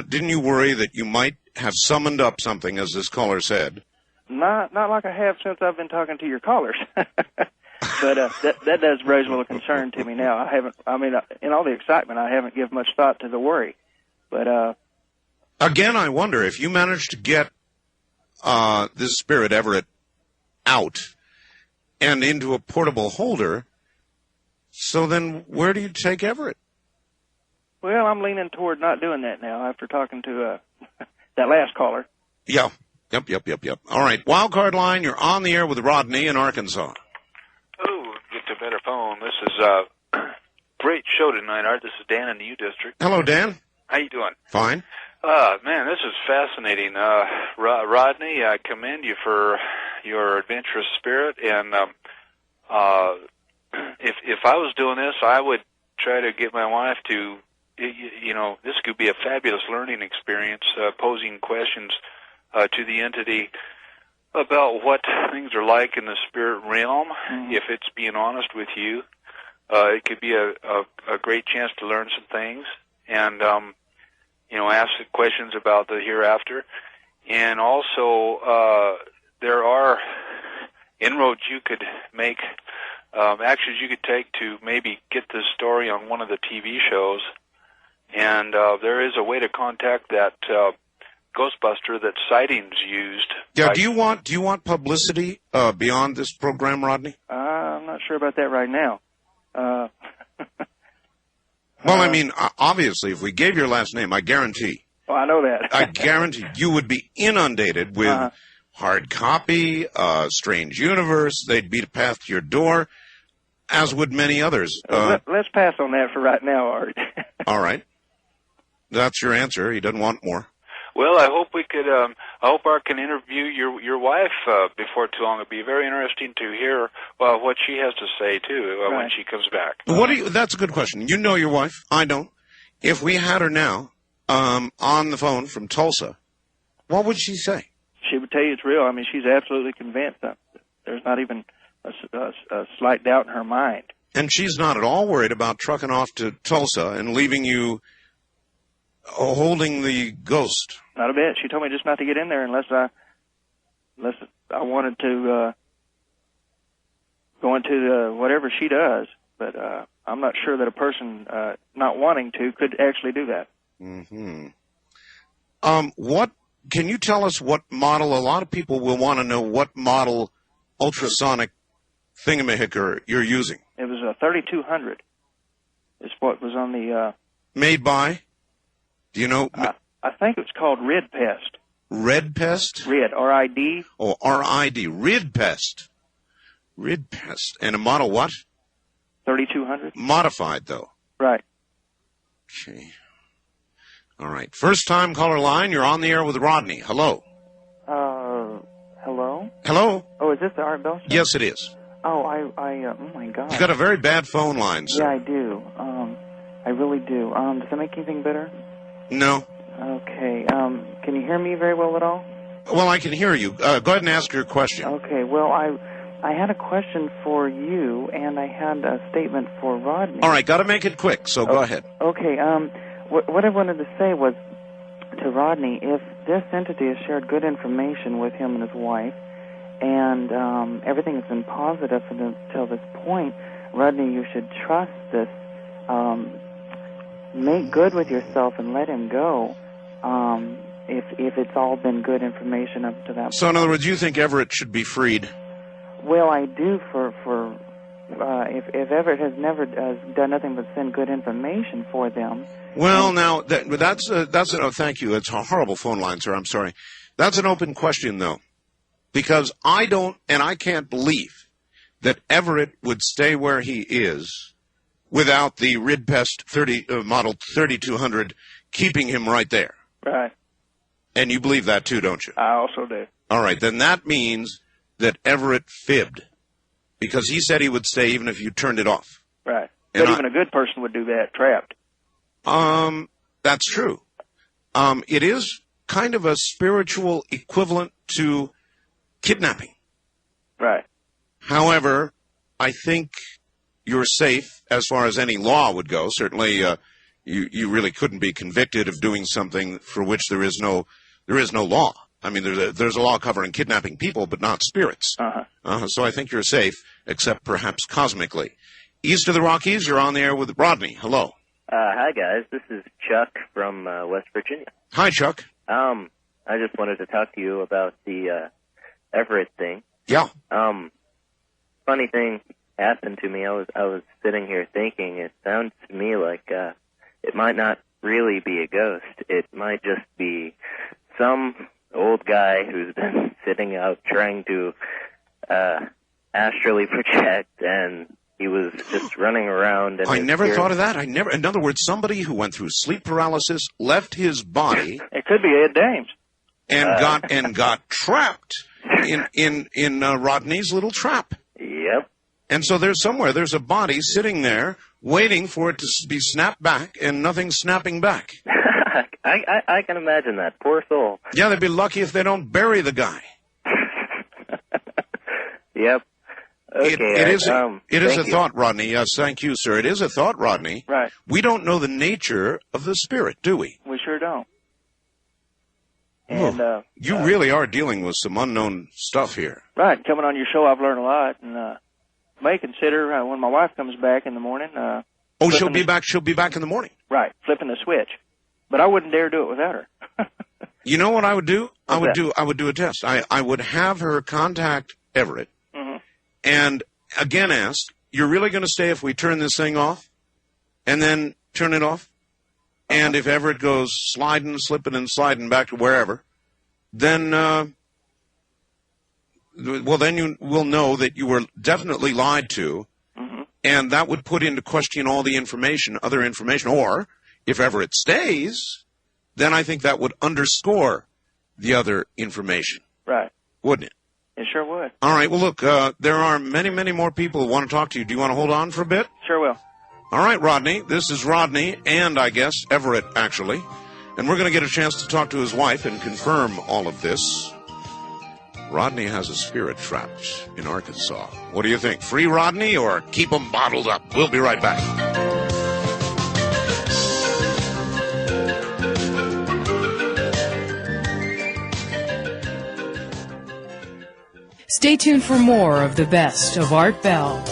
Speaker 2: didn't you worry that you might have summoned up something, as this caller said?
Speaker 3: Not like I have since I've been talking to your callers. But that does raise a little concern to me now. In all the excitement, I haven't given much thought to the worry. But
Speaker 2: again, I wonder if you managed to get this spirit Everett out and into a portable holder. So then, where do you take Everett?
Speaker 3: Well, I'm leaning toward not doing that now after talking to that last caller.
Speaker 2: Yeah. Yep. All right. Wildcard line, you're on the air with Rodney in Arkansas.
Speaker 9: Oh, get to a better phone. This is great show tonight, Art. This is Dan in the U District.
Speaker 2: Hello, Dan.
Speaker 9: How you doing?
Speaker 2: Fine.
Speaker 9: Man, this is fascinating. Rodney, I commend you for your adventurous spirit, and if I was doing this, I would try to get my wife to, this could be a fabulous learning experience, posing questions to the entity about what things are like in the spirit realm. Mm-hmm. If it's being honest with you, it could be a great chance to learn some things, and ask questions about the hereafter. And also, there are inroads you could make, actions you could take to maybe get this story on one of the TV shows. And there is a way to contact that Ghostbuster that Sightings used.
Speaker 2: Yeah, do you want publicity beyond this program, Rodney?
Speaker 3: I'm not sure about that right now.
Speaker 2: Well, obviously, if we gave your last name, I guarantee.
Speaker 3: Oh, I know that.
Speaker 2: I guarantee you would be inundated with hard copy, Strange Universe. They'd beat a path to your door, as would many others.
Speaker 3: Let's pass on that for right now, Art.
Speaker 2: All right. That's your answer. He doesn't want more.
Speaker 9: Well, I hope we could. I hope Art can interview your wife before too long. It'd be very interesting to hear what she has to say too when she comes back.
Speaker 2: That's a good question. You know your wife. I don't. If we had her now on the phone from Tulsa, what would she say?
Speaker 3: She would tell you it's real. She's absolutely convinced. There's not even a slight doubt in her mind.
Speaker 2: And she's not at all worried about trucking off to Tulsa and leaving you holding the ghost.
Speaker 3: Not a bit. She told me just not to get in there unless I wanted to go into whatever she does. But I'm not sure that a person not wanting to could actually do that.
Speaker 2: Mm-hmm. What can you tell us? What model? A lot of people will want to know what model ultrasonic thingamahicker you're using.
Speaker 3: It was a 3200. Is what was on the.
Speaker 2: Made by. Do you know?
Speaker 3: I think it's called Rid Pest.
Speaker 2: Red Pest?
Speaker 3: Rid, R-I-D.
Speaker 2: Oh, R-I-D. Rid Pest. Rid Pest. And a model what?
Speaker 3: 3200.
Speaker 2: Modified, though.
Speaker 3: Right.
Speaker 2: Okay. All right. First time caller line, you're on the air with Rodney. Hello.
Speaker 10: Hello?
Speaker 2: Hello?
Speaker 10: Oh, is this the Art Bell Show?
Speaker 2: Yes, it is.
Speaker 10: Oh, oh my God.
Speaker 2: You got a very bad phone line, sir.
Speaker 10: Yeah, I do. I really do. Does that make anything better?
Speaker 2: No.
Speaker 10: Okay. Can you hear me very well at all?
Speaker 2: Well, I can hear you. Go ahead and ask your question.
Speaker 10: Okay. Well, I had a question for you, and I had a statement for Rodney.
Speaker 2: All right. Got to make it quick, so go ahead.
Speaker 10: Okay. What I wanted to say was to Rodney, if this entity has shared good information with him and his wife, and everything has been positive until this point, Rodney, you should trust this. Make good with yourself and let him go. If it's all been good information up to that point.
Speaker 2: So, in other words, you think Everett should be freed?
Speaker 10: Well, I do. If Everett has never done nothing but send good information for them.
Speaker 2: Well, now thank you. It's a horrible phone line, sir. I'm sorry. That's an open question, though, because I can't believe that Everett would stay where he is without the Rid Pest model 3200 keeping him right there.
Speaker 3: Right.
Speaker 2: And you believe that too, don't you?
Speaker 3: I also do.
Speaker 2: All right, then that means that Everett fibbed, because he said he would stay even if you turned it off.
Speaker 3: Right.
Speaker 2: And
Speaker 3: But even a good person would do that, trapped.
Speaker 2: That's true. It is kind of a spiritual equivalent to kidnapping.
Speaker 3: Right.
Speaker 2: However, I think you're safe as far as any law would go. Certainly, you really couldn't be convicted of doing something for which there is no law. I mean, there's a law covering kidnapping people, but not spirits. So I think you're safe, except perhaps cosmically. East of the Rockies, you're on the air with Rodney. Hello.
Speaker 11: Hi, guys. This is Chuck from West Virginia.
Speaker 2: Hi, Chuck.
Speaker 11: I just wanted to talk to you about the Everett thing.
Speaker 2: Yeah.
Speaker 11: Funny thing happened to me. I was sitting here thinking, it sounds to me like it might not really be a ghost. It might just be some old guy who's been sitting out trying to astrally project, and he was just running around. And
Speaker 2: I never thought of that. In other words, somebody who went through sleep paralysis, left his body.
Speaker 3: It could be Ed Dames.
Speaker 2: And got trapped in Rodney's little trap.
Speaker 11: Yep.
Speaker 2: And so there's a body sitting there waiting for it to be snapped back, and nothing's snapping back.
Speaker 11: I can imagine that. Poor soul.
Speaker 2: Yeah, they'd be lucky if they don't bury the guy.
Speaker 11: Yep. Okay,
Speaker 2: it is a
Speaker 11: you.
Speaker 2: thought, Rodney. Yes, thank you, sir. It is a thought, Rodney.
Speaker 3: Right.
Speaker 2: We don't know the nature of the spirit, do we?
Speaker 3: We sure don't. And
Speaker 2: you really are dealing with some unknown stuff here.
Speaker 3: Right. Coming on your show, I've learned a lot, and may consider when my wife comes back in the morning.
Speaker 2: She'll be back. She'll be back in the morning.
Speaker 3: Right. Flipping the switch, but I wouldn't dare do it without her.
Speaker 2: You know what I would do? I would do a test. I would have her contact Everett, and again ask, "You're really going to stay if we turn this thing off, and then turn it off?" And if Everett goes slipping and sliding back to wherever, then, then you will know that you were definitely lied to, and that would put into question all the other information. Or, if Everett stays, then I think that would underscore the other information.
Speaker 3: Right.
Speaker 2: Wouldn't it?
Speaker 3: It sure would.
Speaker 2: All right, well, look, there are many, many more people who want to talk to you. Do you want to hold on for a bit?
Speaker 3: Sure will.
Speaker 2: All right, Rodney. This is Rodney and, I guess, Everett, actually. And we're going to get a chance to talk to his wife and confirm all of this. Rodney has a spirit trapped in Arkansas. What do you think? Free Rodney or keep him bottled up? We'll be right back.
Speaker 12: Stay tuned for more of the best of Art Bell.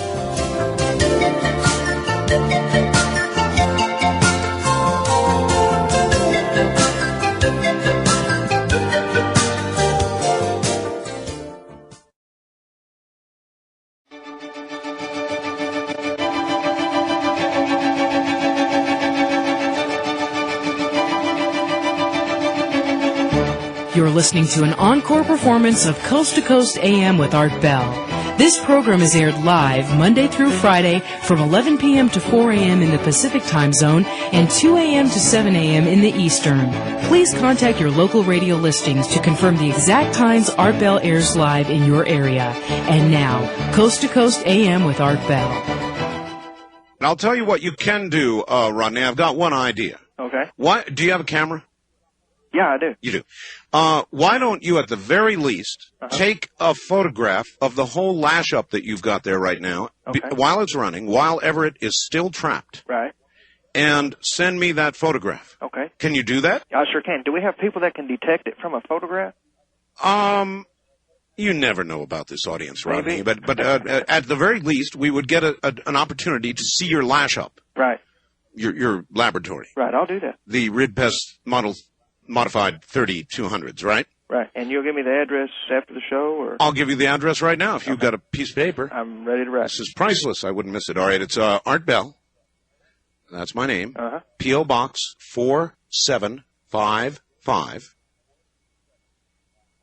Speaker 12: You're listening to an encore performance of Coast to Coast AM with Art Bell. This program is aired live Monday through Friday from 11 p.m. to 4 a.m. in the Pacific Time Zone and 2 a.m. to 7 a.m. in the Eastern. Please contact your local radio listings to confirm the exact times Art Bell airs live in your area. And now, Coast to Coast AM with Art Bell.
Speaker 2: And I'll tell you what you can do, Rodney. I've got one idea.
Speaker 3: Okay.
Speaker 2: Do you have a camera?
Speaker 3: Yeah, I do.
Speaker 2: You do. Why don't you, at the very least, take a photograph of the whole lash-up that you've got there right now, while it's running, while Everett is still trapped.
Speaker 3: Right.
Speaker 2: And send me that photograph.
Speaker 3: Okay.
Speaker 2: Can you do that?
Speaker 3: I sure can. Do we have people that can detect it from a photograph?
Speaker 2: You never know about this audience, Rodney. But at the very least, we would get an opportunity to see your lash-up.
Speaker 3: Right.
Speaker 2: Your laboratory.
Speaker 3: Right, I'll do that.
Speaker 2: The Pest Modified 3200s, right?
Speaker 3: Right. And you'll give me the address after the show? Or
Speaker 2: I'll give you the address right now if you've got a piece of paper.
Speaker 3: I'm ready to write.
Speaker 2: This is priceless. I wouldn't miss it. All right, it's Art Bell. That's my name. P.O. Box 4755.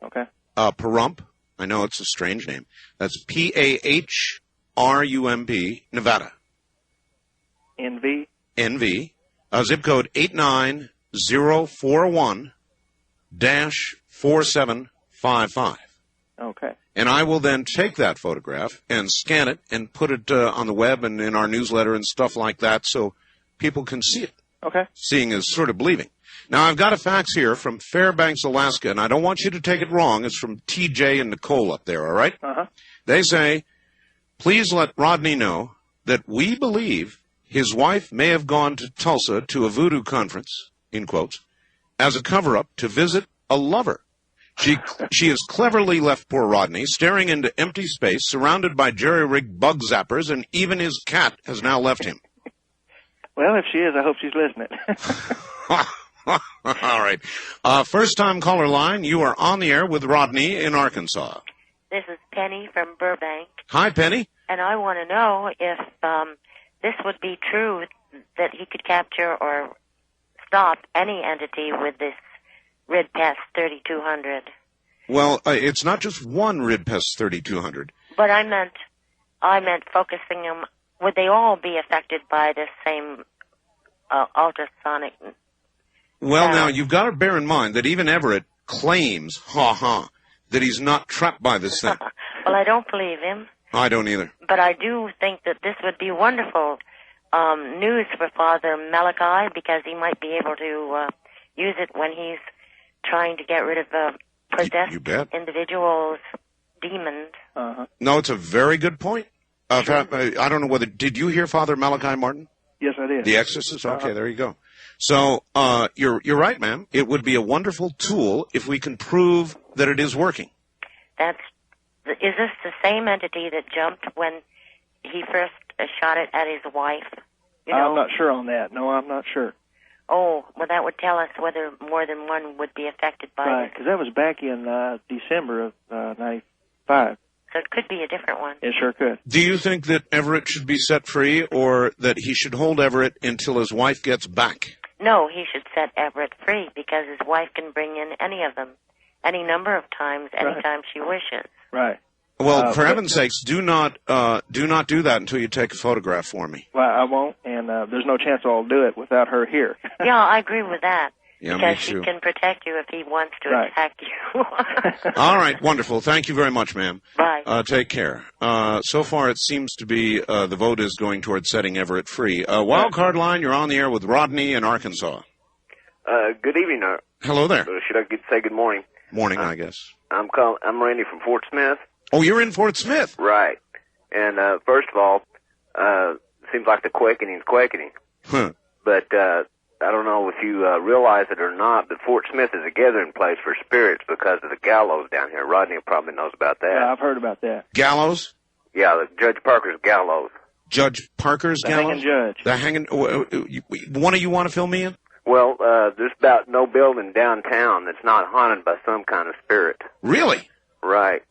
Speaker 3: Okay.
Speaker 2: Pahrump. I know it's a strange name. That's Pahrump, Nevada.
Speaker 3: NV?
Speaker 2: NV. Zip code 890 041-4755.
Speaker 3: Okay.
Speaker 2: And I will then take that photograph and scan it and put it on the web and in our newsletter and stuff like that so people can see it.
Speaker 3: Okay.
Speaker 2: Seeing is sort of believing. Now, I've got a fax here from Fairbanks, Alaska, and I don't want you to take it wrong. It's from TJ and Nicole up there, all right?
Speaker 3: Uh-huh.
Speaker 2: They say, please let Rodney know that we believe his wife may have gone to Tulsa to a voodoo conference, in quotes, as a cover-up to visit a lover. She has cleverly left poor Rodney staring into empty space, surrounded by jerry-rigged bug zappers, and even his cat has now left him.
Speaker 3: Well, if she is, I hope she's listening.
Speaker 2: All right. First-time caller line, you are on the air with Rodney in Arkansas.
Speaker 13: This is Penny from Burbank.
Speaker 2: Hi, Penny.
Speaker 13: And I want to know if this would be true, that he could capture or stop any entity with this Rid Pest 3200.
Speaker 2: Well, it's not just one Rid Pest 3200.
Speaker 13: But I meant focusing them. Would they all be affected by this same ultrasonic?
Speaker 2: Well, now, you've got to bear in mind that even Everett claims, that he's not trapped by this thing.
Speaker 13: Well, I don't believe him.
Speaker 2: I don't either.
Speaker 13: But I do think that this would be wonderful news for Father Malachi, because he might be able to use it when he's trying to get rid of possessed individuals, demons.
Speaker 3: Uh-huh.
Speaker 2: No, it's a very good point. I don't know whether, did you hear Father Malachi Martin?
Speaker 3: Yes, I did.
Speaker 2: The Exorcist? Okay, there you go. So, you're right, ma'am. It would be a wonderful tool if we can prove that it is working.
Speaker 13: Is this the same entity that jumped when he first shot it at his wife?
Speaker 3: I'm not sure on that. No, I'm not sure.
Speaker 13: Oh, well, that would tell us whether more than one would be affected by
Speaker 3: right,
Speaker 13: it.
Speaker 3: because that was back in December of 95.
Speaker 13: So it could be a different one.
Speaker 3: It sure could.
Speaker 2: Do you think that Everett should be set free, or that he should hold Everett until his wife gets back?
Speaker 13: No, he should set Everett free, because his wife can bring in any of them, any number of times, anytime she wishes.
Speaker 3: Right.
Speaker 2: Well, for heaven's sakes, do not do that until you take a photograph for me.
Speaker 3: Well, I won't, and there's no chance I'll do it without her here.
Speaker 13: Yeah, I agree with that.
Speaker 2: Yeah,
Speaker 13: because
Speaker 2: me
Speaker 13: she
Speaker 2: too.
Speaker 13: can protect you if he wants to attack you.
Speaker 2: All right, wonderful. Thank you very much, ma'am.
Speaker 13: Bye.
Speaker 2: Take care. So far, it seems to be the vote is going toward setting Everett free. Wild card line, you're on the air with Rodney in Arkansas.
Speaker 14: Good evening.
Speaker 2: Hello there.
Speaker 14: Should I say good morning?
Speaker 2: Morning, I guess.
Speaker 14: I'm Randy from Fort Smith.
Speaker 2: Oh, you're in Fort Smith?
Speaker 14: Right. And first of all, seems like the quakening.
Speaker 2: Huh.
Speaker 14: But I don't know if you realize it or not, but Fort Smith is a gathering place for spirits because of the gallows down here. Rodney probably knows about that.
Speaker 3: Yeah, I've heard about that.
Speaker 2: Gallows?
Speaker 14: Yeah, Judge Parker's gallows.
Speaker 2: Judge Parker's gallows?
Speaker 3: The hanging
Speaker 2: judge. One of you want to fill me in?
Speaker 14: Well, there's about no building downtown that's not haunted by some kind of spirit.
Speaker 2: Really?
Speaker 14: Right.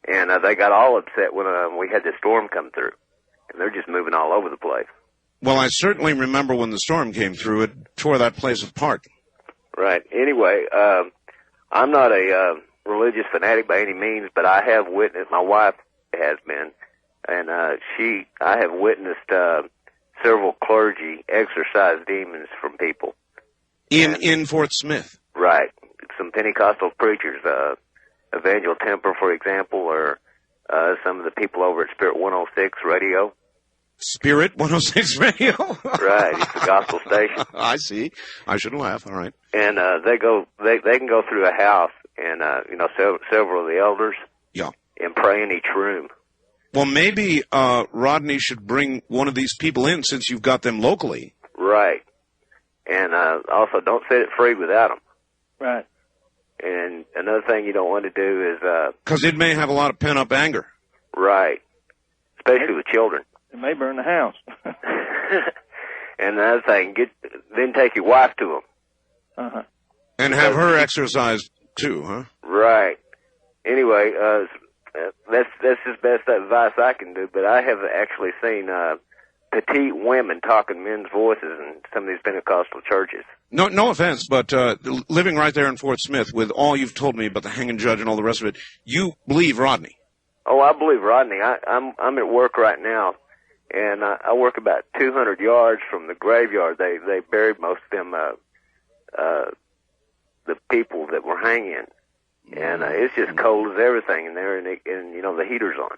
Speaker 14: And they got all upset when we had the storm come through. And they're just moving all over the place.
Speaker 2: Well, I certainly remember when the storm came through, it tore that place apart.
Speaker 14: Right. Anyway, I'm not a religious fanatic by any means, but I have witnessed, my wife has been, and I have witnessed several clergy exorcise demons from people.
Speaker 2: In Fort Smith?
Speaker 14: Right. Some Pentecostal preachers, Evangel Temper, for example, or some of the people over at Spirit 106 Radio.
Speaker 2: Spirit 106 Radio?
Speaker 14: Right, it's the gospel station.
Speaker 2: I see. I shouldn't laugh. All right.
Speaker 14: And they can go through a house and several of the elders.
Speaker 2: Yeah.
Speaker 14: And pray in each room.
Speaker 2: Well, maybe Rodney should bring one of these people in since you've got them locally.
Speaker 14: Right. And also, don't set it free without them.
Speaker 3: Right.
Speaker 14: And another thing you don't want to do is
Speaker 2: because it may have a lot of pent-up anger.
Speaker 14: Right. Especially with children.
Speaker 3: It may burn the house.
Speaker 14: And another thing, then take your wife to them.
Speaker 3: Uh-huh.
Speaker 2: And have her exercised too, huh?
Speaker 14: Right. Anyway, that's just best advice I can do. But I have actually seen petite women talking men's voices in some of these Pentecostal churches.
Speaker 2: No offense, but living right there in Fort Smith, with all you've told me about the hanging judge and all the rest of it, you believe Rodney?
Speaker 14: Oh, I believe Rodney. I'm at work right now. And I work about 200 yards from the graveyard. They buried most of them the people that were hanging. And it's just cold as everything in there, and the heater's on.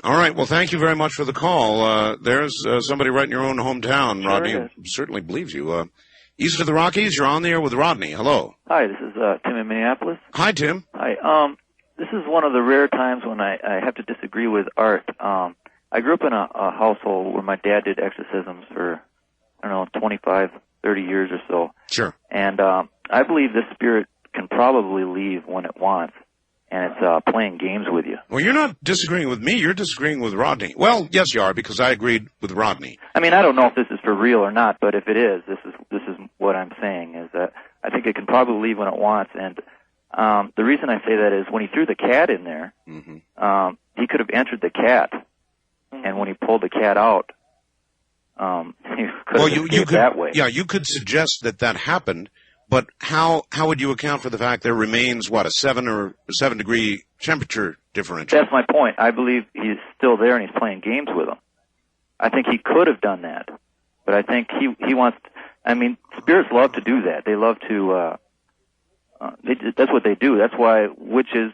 Speaker 2: All right. Well, thank you very much for the call. There's somebody right in your own hometown, Rodney, who certainly believes you. East of the Rockies, you're on the air with Rodney. Hello.
Speaker 15: Hi, this is Tim in Minneapolis.
Speaker 2: Hi, Tim.
Speaker 15: Hi. This is one of the rare times when I have to disagree with Art. I grew up in a household where my dad did exorcisms for, 25, 30 years or so.
Speaker 2: Sure.
Speaker 15: And I believe this spirit can probably leave when it wants, and it's playing games with you.
Speaker 2: Well, you're not disagreeing with me. You're disagreeing with Rodney. Well, yes, you are, because I agreed with Rodney.
Speaker 15: I mean, I don't know if this is for real or not, but if it is, this is what I'm saying, is that I think it can probably leave when it wants. And the reason I say that is when he threw the cat in there, he could have entered the cat, and when he pulled the cat out, he could have escaped that way.
Speaker 2: Yeah, you could suggest that happened. But how would you account for the fact there remains, a 7 degree temperature differential?
Speaker 15: That's my point. I believe he's still there and he's playing games with them. I think he could have done that. But I think he wants, spirits love to do that. They love to, that's what they do. That's why witches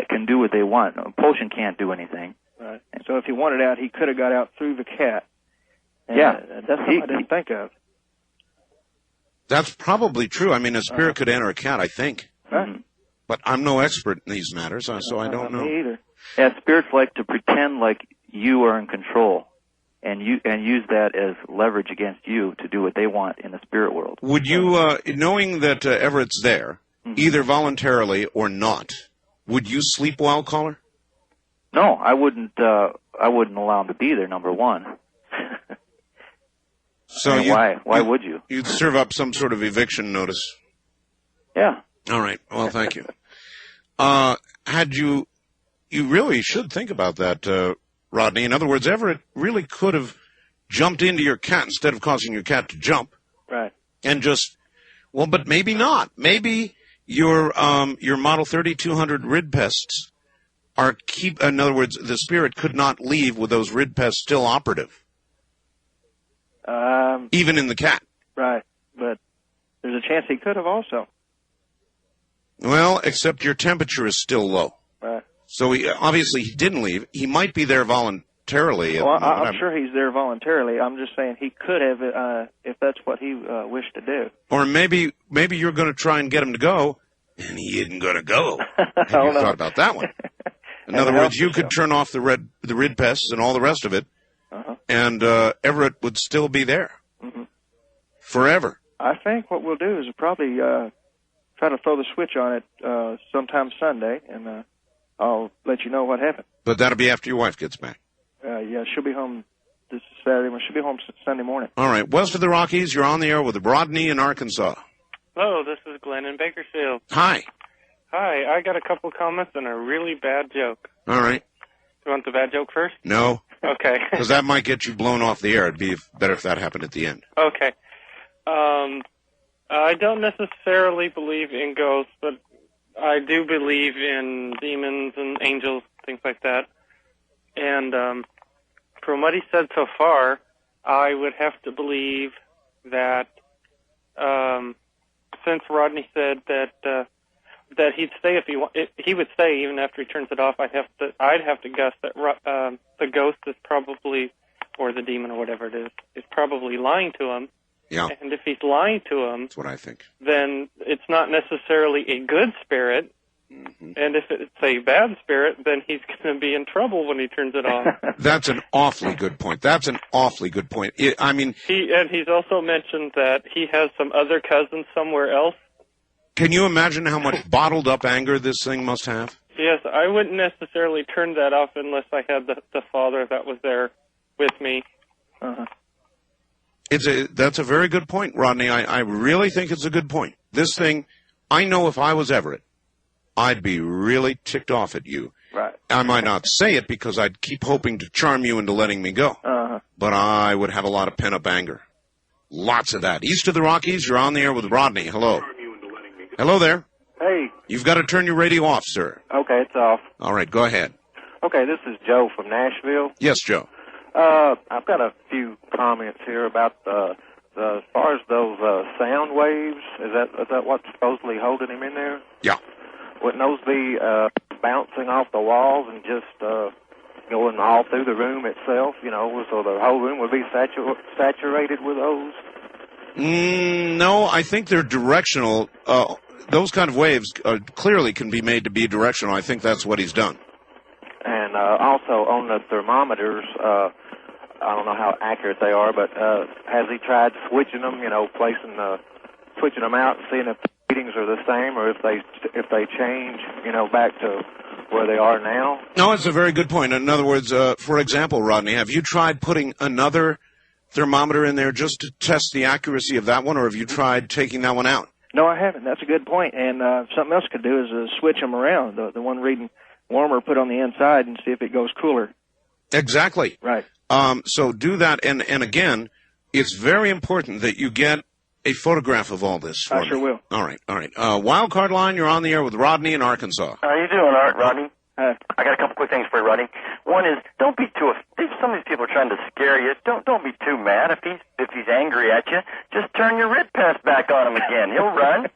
Speaker 15: can do what they want. A potion can't do anything.
Speaker 3: Right. So if he wanted out, he could have got out through the cat. And
Speaker 15: yeah.
Speaker 3: That's something I didn't think of.
Speaker 2: That's probably true. A spirit could enter a cat, I think.
Speaker 3: Right.
Speaker 2: But I'm no expert in these matters, so I don't know.
Speaker 3: Me either.
Speaker 15: Yeah, spirits like to pretend like you are in control and use that as leverage against you to do what they want in the spirit world.
Speaker 2: Would you, knowing that Everett's there, either voluntarily or not, would you sleep while, caller?
Speaker 15: No, I wouldn't allow him to be there, number one.
Speaker 2: So
Speaker 15: why would you?
Speaker 2: You'd serve up some sort of eviction notice.
Speaker 15: Yeah.
Speaker 2: All right. Well, thank you. You really should think about that, Rodney. In other words, Everett really could have jumped into your cat instead of causing your cat to jump.
Speaker 3: Right.
Speaker 2: And but maybe not. Maybe your Model 3200 rid pests in other words, the spirit could not leave with those rid pests still operative. Even in the cat.
Speaker 3: Right. But there's a chance he could have also.
Speaker 2: Well, except your temperature is still low.
Speaker 3: Right.
Speaker 2: So obviously he didn't leave. He might be there voluntarily.
Speaker 3: Well, I'm sure he's there voluntarily. I'm just saying he could have if that's what he wished to do.
Speaker 2: Or maybe you're going to try and get him to go, and he isn't going to go. Have you thought about that one? In other words, you could turn off the rid pests and all the rest of it, and Everett would still be there forever.
Speaker 3: I think what we'll do is probably try to throw the switch on it sometime Sunday, and I'll let you know what happened.
Speaker 2: But that'll be after your wife gets back.
Speaker 3: Yeah, she'll be home this Saturday. She'll be home Sunday morning.
Speaker 2: All right. West of the Rockies, you're on the air with Rodney in Arkansas.
Speaker 16: Hello, this is Glenn in Bakersfield.
Speaker 2: Hi.
Speaker 16: Hi, I got a couple comments and a really bad joke.
Speaker 2: All right.
Speaker 16: You want the bad joke first?
Speaker 2: No.
Speaker 16: Okay.
Speaker 2: Because that might get you blown off the air. It'd be better if that happened at the end.
Speaker 16: Okay. I don't necessarily believe in ghosts, but I do believe in demons and angels, things like that. And from what he said so far, I would have to believe that since Rodney said that he'd stay if he would stay even after he turns it off, I'd have to guess that the ghost is probably, or the demon or whatever it is probably lying to him.
Speaker 2: Yeah.
Speaker 16: And if he's lying to him,
Speaker 2: that's what I think.
Speaker 16: Then it's not necessarily a good spirit. And if it's a bad spirit, then he's going to be in trouble when he turns it off.
Speaker 2: That's an awfully good point.
Speaker 16: He's also mentioned that he has some other cousins somewhere else.
Speaker 2: Can you imagine how much bottled up anger this thing must have?
Speaker 16: Yes, I wouldn't necessarily turn that off unless I had the father that was there with me.
Speaker 2: That's a very good point, Rodney. I really think it's a good point. This thing, I know if I was Everett, I'd be really ticked off at you.
Speaker 3: Right.
Speaker 2: I might not say it because I'd keep hoping to charm you into letting me go. But I would have a lot of pent-up anger. Lots of that. East of the Rockies, you're on the air with Rodney. Hello. Hello there.
Speaker 17: Hey.
Speaker 2: You've got to turn your radio off, sir.
Speaker 17: Okay, it's off.
Speaker 2: All right, go ahead.
Speaker 17: Okay, this is Joe from Nashville.
Speaker 2: Yes, Joe.
Speaker 17: I've got a few comments here about the as far as those sound waves, is that what's supposedly holding him in there?
Speaker 2: Yeah.
Speaker 17: Wouldn't those be bouncing off the walls and just going all through the room itself? You know, so the whole room would be saturated with those?
Speaker 2: No, I think they're directional. Those kind of waves clearly can be made to be directional. I think that's what he's done. And
Speaker 17: also on the thermometers, I don't know how accurate they are, but has he tried switching them? You know, switching them out and seeing if the readings are the same, or if they change, you know, back to where they are now?
Speaker 2: No, it's a very good point. In other words, for example, Rodney, have you tried putting another thermometer in there just to test the accuracy of that one, or have you tried taking that one out?
Speaker 18: No, I haven't. That's a good point. And something else could do is switch them around. The one reading warmer, put on the inside and see if it goes cooler.
Speaker 2: Exactly.
Speaker 18: Right.
Speaker 2: So do that. And again, it's very important that you get a photograph of all this.
Speaker 18: I sure will.
Speaker 2: All right. Wild Card Line, you're on the air with Rodney in Arkansas.
Speaker 19: How you doing, Rodney? I got a couple quick things for you, Rodney. One is, don't be too. Some of these people are trying to scare you. Don't be too mad. If he's angry at you, just turn your rid pest back on him again. He'll run.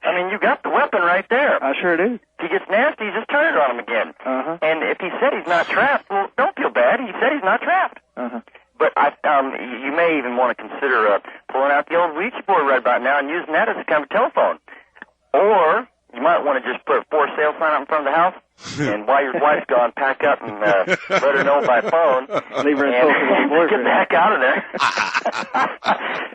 Speaker 19: I mean, you got the weapon right there.
Speaker 18: I sure do.
Speaker 19: If he gets nasty, just turn it on him again.
Speaker 18: Uh-huh.
Speaker 19: And if he said he's not trapped, well, don't feel bad. He said he's not trapped.
Speaker 18: Uh-huh.
Speaker 19: But you may even want to consider pulling out the old Ouija board right about now and using that as a kind of telephone. Or you might want to just put a for sale sign out in front of the house, and while your wife's gone, pack up and let her know by phone.
Speaker 18: Leave her
Speaker 19: and get the heck out of there.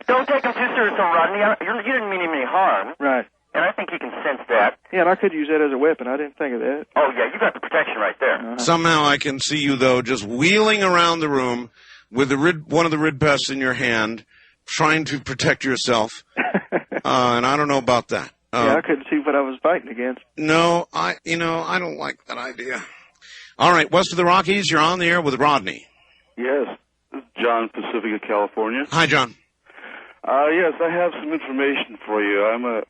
Speaker 19: Don't take him too seriously, Rodney. You didn't mean him any harm.
Speaker 18: Right.
Speaker 19: And I think he can sense that.
Speaker 18: Yeah, and I could use that as a weapon. I didn't think of that.
Speaker 19: Oh, yeah, you got the protection right there.
Speaker 18: Uh-huh.
Speaker 2: Somehow I can see you, though, just wheeling around the room with one of the rid pests in your hand, trying to protect yourself. And I don't know about that.
Speaker 18: Yeah, I couldn't see what I was fighting against.
Speaker 2: No, I don't like that idea. All right, west of the Rockies, you're on the air with Rodney.
Speaker 20: Yes, this is John, Pacifica, California.
Speaker 2: Hi, John.
Speaker 20: Yes, I have some information for you. I'm a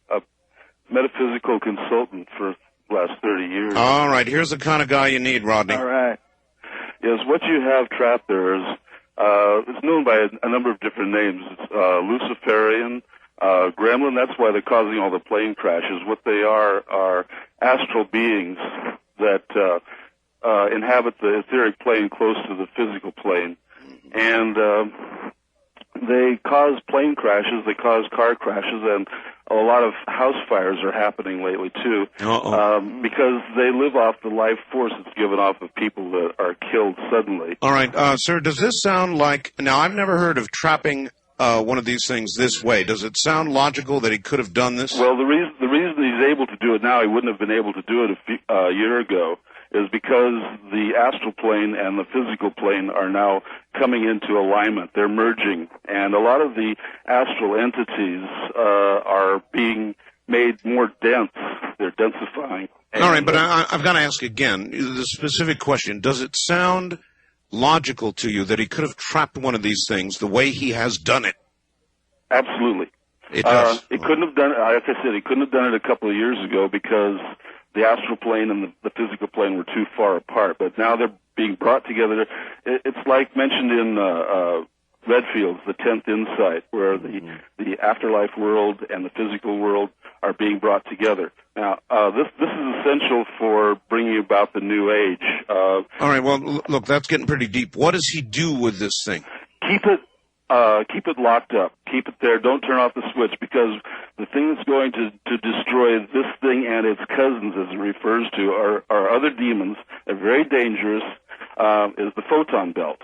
Speaker 20: metaphysical consultant for the last 30 years.
Speaker 2: All right, here's the kind of guy you need, Rodney.
Speaker 18: All right.
Speaker 20: Yes, what you have trapped there is, it's known by a number of different names. It's Luciferian, gremlin. That's why they're causing all the plane crashes. What they are astral beings that inhabit the etheric plane close to the physical plane. And they cause plane crashes, they cause car crashes, and a lot of house fires are happening lately, too, because they live off the life force that's given off of people that are killed suddenly.
Speaker 2: All right, sir, does this sound like... Now, I've never heard of trapping one of these things this way. Does it sound logical that he could have done this?
Speaker 20: Well, the reason he's able to do it now, he wouldn't have been able to do it a year ago, is because the astral plane and the physical plane are now coming into alignment. They're merging, and a lot of the astral entities are being made more dense. They're densifying.
Speaker 2: All right, but I've got to ask again, the specific question. Does it sound logical to you that he could have trapped one of these things the way he has done it?
Speaker 20: Absolutely.
Speaker 2: It does.
Speaker 20: He couldn't have done it, like I said, he couldn't have done it a couple of years ago because the astral plane and the physical plane were too far apart. But now they're being brought together. It's like mentioned in Redfield's The 10th Insight, where the afterlife world and the physical world are being brought together. Now, this is essential for bringing about the new age.
Speaker 2: All right, well, look, that's getting pretty deep. What does he do with this thing?
Speaker 20: Keep it locked up. Keep it there. Don't turn off the switch, because the thing that's going to destroy this thing and its cousins, as it refers to, are other demons. They're very dangerous. Is the photon belt.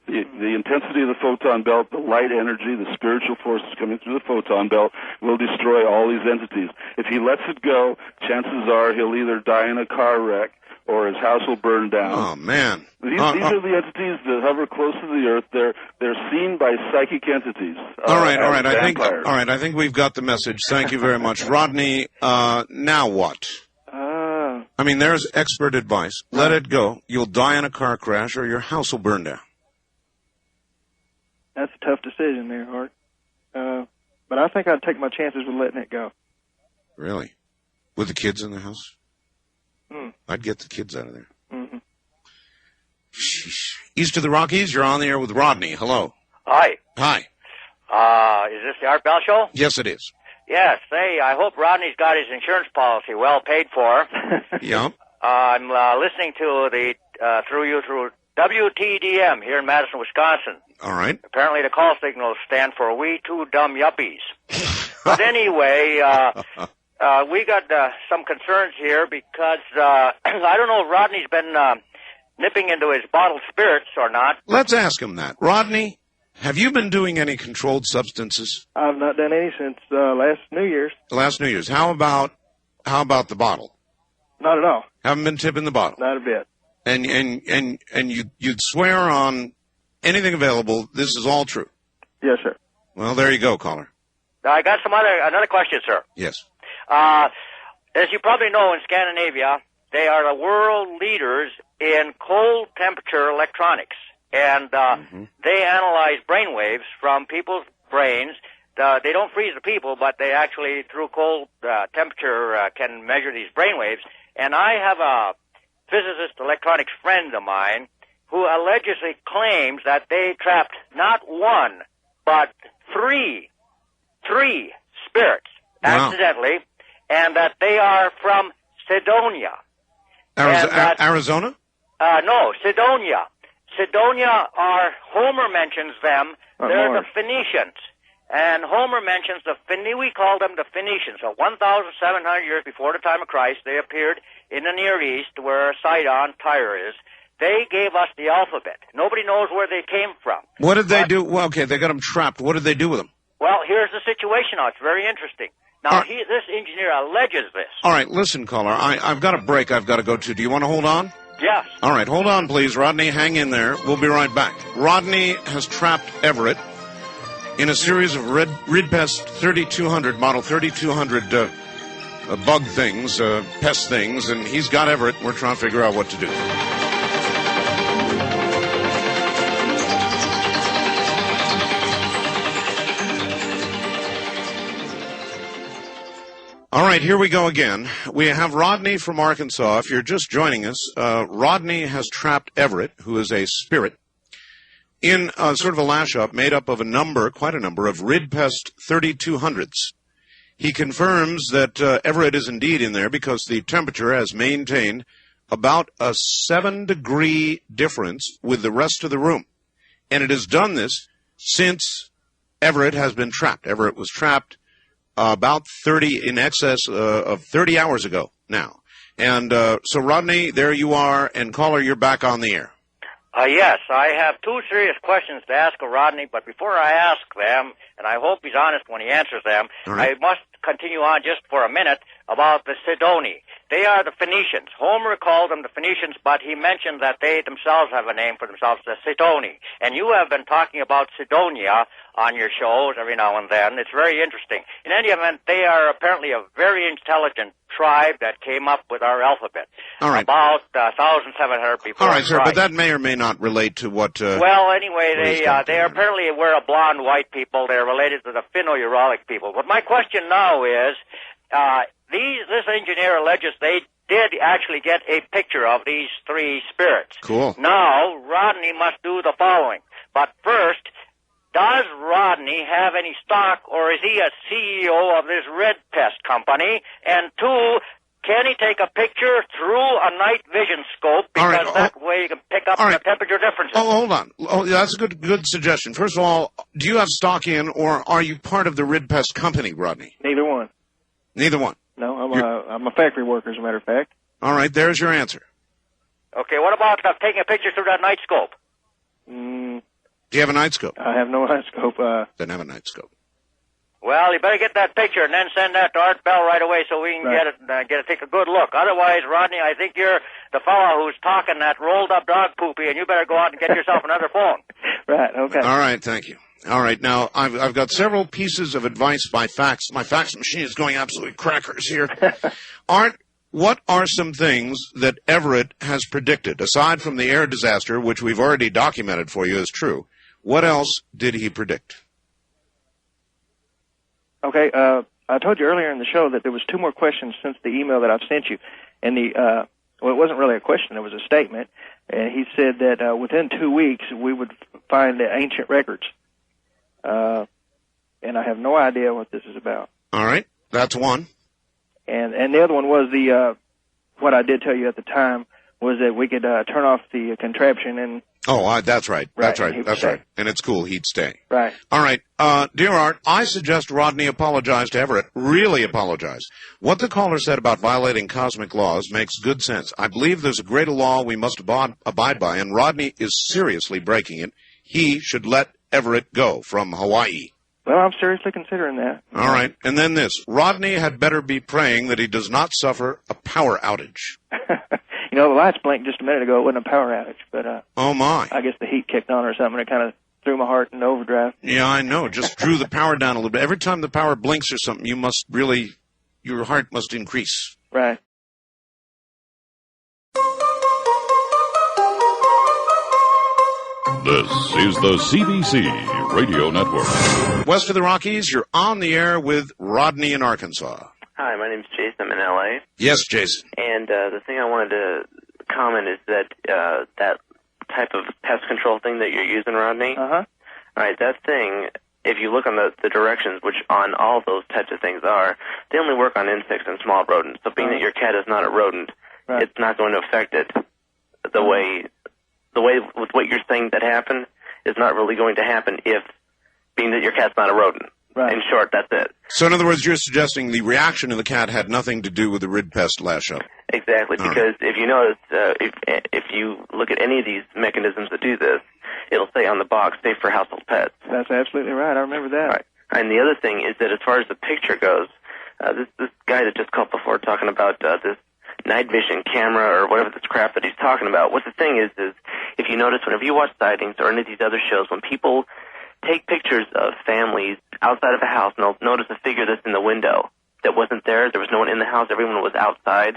Speaker 20: The intensity of the photon belt, the light energy, the spiritual forces coming through the photon belt will destroy all these entities. If he lets it go, chances are he'll either die in a car wreck or his house will burn down.
Speaker 2: Oh, man.
Speaker 20: These are the entities that hover close to the earth. They're seen by psychic entities.
Speaker 2: All right. I think we've got the message. Thank you very much. Rodney, now what? I mean, there's expert advice. Let it go. You'll die in a car crash or your house will burn down.
Speaker 18: That's a tough decision there, Hart. But I think I'd take my chances with letting it go.
Speaker 2: Really? With the kids in the house? I'd get the kids out of there.
Speaker 18: Mm-hmm.
Speaker 2: East of the Rockies, you're on the air with Rodney. Hello.
Speaker 21: Hi.
Speaker 2: Hi.
Speaker 21: Is this the Art Bell Show?
Speaker 2: Yes, it is.
Speaker 21: Yes. Say, I hope Rodney's got his insurance policy well paid for.
Speaker 2: Yeah.
Speaker 21: I'm listening to the through WTDM here in Madison, Wisconsin.
Speaker 2: All right.
Speaker 21: Apparently the call signals stand for We Two Dumb Yuppies. But anyway, we got some concerns here because I don't know if Rodney's been nipping into his bottled spirits or not.
Speaker 2: Let's ask him that. Rodney, have you been doing any controlled substances?
Speaker 18: I've not done any since last New Year's.
Speaker 2: Last New Year's. How about the bottle?
Speaker 18: Not at all.
Speaker 2: Haven't been tipping the bottle?
Speaker 18: Not a bit.
Speaker 2: And you'd swear on anything available, this is all true?
Speaker 18: Yes, sir.
Speaker 2: Well, there you go, caller.
Speaker 21: I got another question, sir.
Speaker 2: Yes.
Speaker 21: As you probably know, in Scandinavia, they are the world leaders in cold temperature electronics. And they analyze brainwaves from people's brains. They don't freeze the people, but they actually, through cold temperature, can measure these brainwaves. And I have a physicist electronics friend of mine who allegedly claims that they trapped not one, but three spirits accidentally, and that they are from Sidonia.
Speaker 2: Arizona?
Speaker 21: No, Sidonia. Sidonia are, Homer mentions them, they're the Phoenicians. And Homer mentions we call them the Phoenicians. So 1,700 years before the time of Christ, they appeared in the Near East where Sidon, Tyre is. They gave us the alphabet. Nobody knows where they came from.
Speaker 2: What did they do? Well, okay, they got them trapped. What did they do with them?
Speaker 21: Well, here's the situation now. It's very interesting. Now, this engineer alleges this.
Speaker 2: All right, listen, caller. I've got a break I've got to go to. Do you want to hold on?
Speaker 21: Yes.
Speaker 2: All right, hold on, please. Rodney, hang in there. We'll be right back. Rodney has trapped Everett in a series of Red Pest 3200, model 3200 bug things, pest things, and he's got Everett. We're trying to figure out what to do. All right, here we go again. We have Rodney from Arkansas. If you're just joining us, Rodney has trapped Everett, who is a spirit, in sort of a lash-up made up of quite a number of Ridpest 3200s. He confirms that Everett is indeed in there because the temperature has maintained about a 7-degree difference with the rest of the room. And it has done this since Everett has been trapped. Everett was trapped about in excess of 30 hours ago now. And so, Rodney, there you are, and caller, you're back on the air.
Speaker 21: Yes, I have two serious questions to ask of Rodney, but before I ask them, and I hope he's honest when he answers them, I must continue on just for a minute about the Sidoni. They are the Phoenicians. Homer called them the Phoenicians, but he mentioned that they themselves have a name for themselves, the Sidoni. And you have been talking about Sidonia on your shows every now and then. It's very interesting. In any event, they are apparently a very intelligent tribe that came up with our alphabet.
Speaker 2: All right.
Speaker 21: About 1,700 before.
Speaker 2: All right, sir, but that may or may not relate to what...
Speaker 21: well, anyway, they apparently were a blonde white people. They're related to the Finno-Uralic people. But my question now is, this engineer alleges they did actually get a picture of these three spirits.
Speaker 2: Cool.
Speaker 21: Now, Rodney must do the following. But first, does Rodney have any stock, or is he a CEO of this Red Pest company? And two, can he take a picture through a night vision scope, because that way you can pick up the temperature differences?
Speaker 2: Oh, hold on. Oh, that's a good suggestion. First of all, do you have stock in, or are you part of the Red Pest company, Rodney?
Speaker 18: Neither one.
Speaker 2: Neither one.
Speaker 18: No, I'm a factory worker, as a matter of fact.
Speaker 2: All right, there's your answer.
Speaker 21: Okay, what about taking a picture through that night scope?
Speaker 2: Do you have a night scope?
Speaker 18: I have no night scope.
Speaker 2: Doesn't have a night scope.
Speaker 21: Well, you better get that picture and then send that to Art Bell right away so we can take a good look. Otherwise, Rodney, I think you're the fellow who's talking that rolled up dog poopy, and you better go out and get yourself another phone.
Speaker 18: Right. Okay.
Speaker 2: All right. Thank you. All right. Now, I've got several pieces of advice by fax. My fax machine is going absolutely crackers here. What are some things that Everett has predicted, aside from the air disaster, which we've already documented for you as true? What else did he predict?
Speaker 18: Okay, I told you earlier in the show that there was two more questions since the email that I've sent you. And it wasn't really a question, it was a statement. And he said that within 2 weeks we would find the ancient records. and I have no idea what this is about.
Speaker 2: All right, that's one.
Speaker 18: And the other one was what I did tell you at the time was that we could turn off the contraption and.
Speaker 2: Oh, that's right. That's
Speaker 18: Right,
Speaker 2: right. That's right. And it's cool. He'd stay.
Speaker 18: Right.
Speaker 2: All right. Dear Art, I suggest Rodney apologize to Everett. Really apologize. What the caller said about violating cosmic laws makes good sense. I believe there's a greater law we must abide by, and Rodney is seriously breaking it. He should let Everett go from Hawaii.
Speaker 18: Well, I'm seriously considering that.
Speaker 2: All right. And then this. Rodney had better be praying that he does not suffer a power outage.
Speaker 18: You know, the lights blinked just a minute ago. It wasn't a power outage, but
Speaker 2: oh my!
Speaker 18: I guess the heat kicked on or something. It kind of threw my heart into overdrive.
Speaker 2: Yeah, I know. Just drew the power down a little bit. Every time the power blinks or something, you must really, your heart must increase.
Speaker 18: Right.
Speaker 4: This is the CBC Radio Network.
Speaker 2: West of the Rockies, you're on the air with Rodney in Arkansas.
Speaker 1: Hi, my name's Jason. I'm in L.A.
Speaker 2: Yes, Jason.
Speaker 1: And the thing I wanted to comment is that that type of pest control thing that you're using, Rodney.
Speaker 18: Uh-huh.
Speaker 1: All right, that thing, if you look on the directions, which on all those types of things are, they only work on insects and small rodents. So being that your cat is not a rodent, it's not going to affect it the way with what you're saying that happened is not really going to happen if being that your cat's not a rodent.
Speaker 18: Right.
Speaker 1: In short, that's it.
Speaker 2: So in other words, you're suggesting the reaction of the cat had nothing to do with the rid pest lash-up.
Speaker 1: Exactly, because if you notice, if you look at any of these mechanisms that do this, it'll say on the box, safe for household pets.
Speaker 18: That's absolutely right. I remember that.
Speaker 1: Right. And the other thing is that as far as the picture goes, this guy that just called before talking about this night vision camera or whatever this crap that he's talking about, what the thing is if you notice whenever you watch Sightings or any of these other shows, when people take pictures of families outside of a house and they'll notice a figure that's in the window that wasn't there was no one in the house, everyone was outside.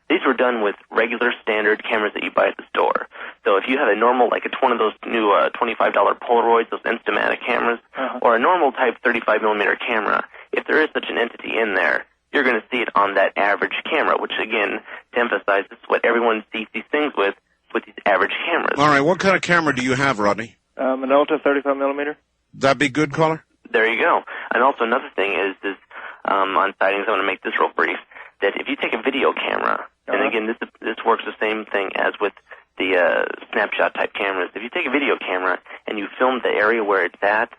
Speaker 1: These were done with regular standard cameras that you buy at the store. So if you have a normal, like one of those new $25 Polaroids, those Instamatic cameras, or a normal type 35mm camera, if there is such an entity in there, you're going to see it on that average camera, which again, to emphasize, this is what everyone sees these things with these average cameras.
Speaker 2: All right, what kind of camera do you have, Rodney?
Speaker 18: An Ultra 35mm.
Speaker 2: That be good, caller?
Speaker 1: There you go. And also another thing is on Sightings, I want to make this real brief, that if you take a video camera, and again, this works the same thing as with the snapshot type cameras. If you take a video camera and you film the area where it's at,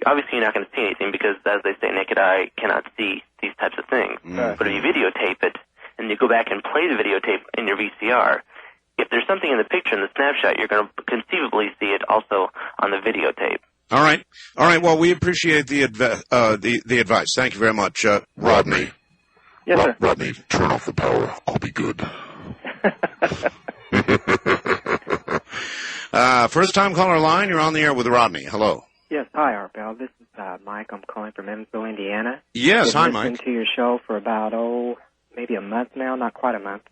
Speaker 1: obviously you're not going to see anything because, as they say, naked eye cannot see these types of things. But if you videotape it and you go back and play the videotape in your VCR, if there's something in the picture in the snapshot, you're going to conceivably see it also on the videotape.
Speaker 2: All right. Well, we appreciate the advice. Thank you very much, Rodney.
Speaker 18: Yes, sir.
Speaker 4: Rodney, turn off the power. I'll be good.
Speaker 2: First time caller line, you're on the air with Rodney. Hello.
Speaker 22: Yes, hi, Art Bell. This is Mike. I'm calling from Evansville, Indiana.
Speaker 2: Yes, hi, Mike.
Speaker 22: I've listened to your show for about, maybe a month now, not quite a month.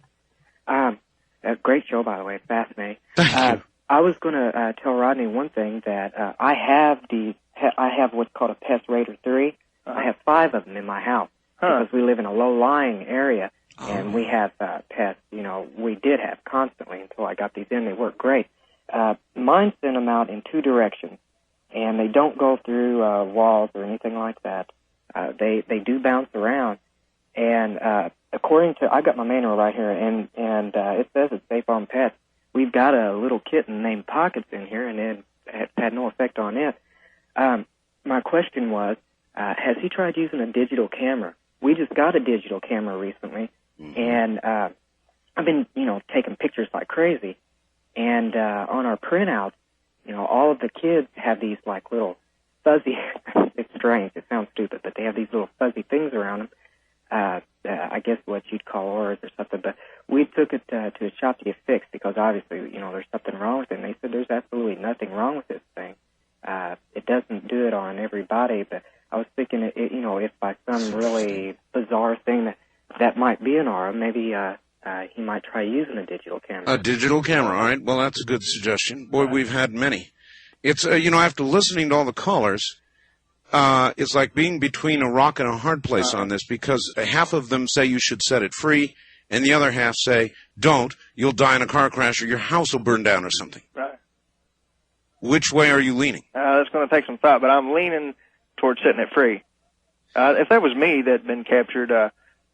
Speaker 22: A great show, by the way. It's fascinating.
Speaker 2: Thank you.
Speaker 22: I was going to tell Rodney one thing, that I have what's called a Pest Raider 3. I have 5 of them in my house because we live in a low-lying area, and we have pests. We did have constantly until I got these in. They work great. Mine send them out in 2 directions, and they don't go through walls or anything like that. They do bounce around, and according to, I got my manual right here, and it says it's safe on pets. We've got a little kitten named Pockets in here, and it had no effect on it. My question was, has he tried using a digital camera? We just got a digital camera recently, and I've been, taking pictures like crazy. And on our printouts, all of the kids have these like little fuzzy. It's strange. It sounds stupid, but they have these little fuzzy things around them. I guess what you'd call auras or something. But we took it to a shop to get fixed because obviously, there's something wrong with it. And they said there's absolutely nothing wrong with this thing. It doesn't do it on everybody, but I was thinking, if by some really bizarre thing that might be an aura, maybe he might try using a digital camera.
Speaker 2: A digital camera, all right. Well, that's a good suggestion. Boy, we've had many. It's, after listening to all the callers, it's like being between a rock and a hard place on this, because half of them say you should set it free, and the other half say, don't, you'll die in a car crash or your house will burn down or something.
Speaker 18: Right.
Speaker 2: Which way are you leaning?
Speaker 18: That's going to take some thought, but I'm leaning towards setting it free. If that was me that had been captured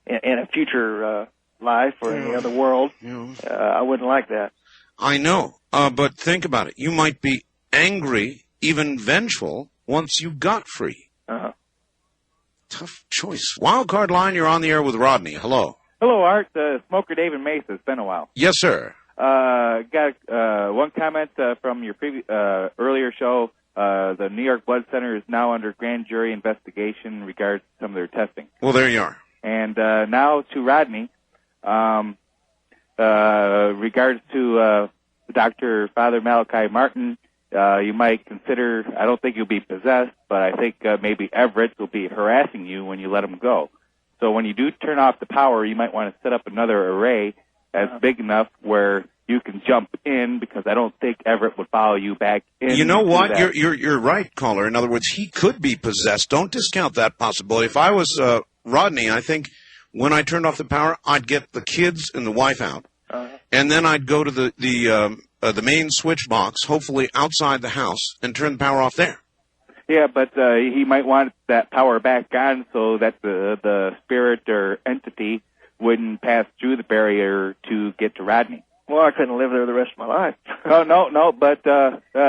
Speaker 18: in a future life or in the other world, I wouldn't like that.
Speaker 2: I know, but think about it. You might be angry, even vengeful, once you got free. Tough choice. Wildcard line, you're on the air with Rodney. Hello.
Speaker 5: Hello, Art. Smoker David Mesa. It's been a while.
Speaker 2: Yes, sir.
Speaker 5: Got one comment from your earlier show. The New York Blood Center is now under grand jury investigation in regards to some of their testing.
Speaker 2: Well, there you are.
Speaker 5: And now to Rodney, regards to Dr. Father Malachi Martin, you might consider, I don't think you'll be possessed, but I think maybe Everett will be harassing you when you let him go. So when you do turn off the power, you might want to set up another array as big enough where you can jump in, because I don't think Everett would follow you back in.
Speaker 2: You know what? You're right, caller. In other words, he could be possessed. Don't discount that possibility. If I was Rodney, I think when I turned off the power, I'd get the kids and the wife out, and then I'd go to the main switch box, hopefully outside the house, and turn the power off there.
Speaker 5: Yeah, but he might want that power back on so that the spirit or entity wouldn't pass through the barrier to get to Rodney.
Speaker 18: Well, I couldn't live there the rest of my life.
Speaker 5: No, but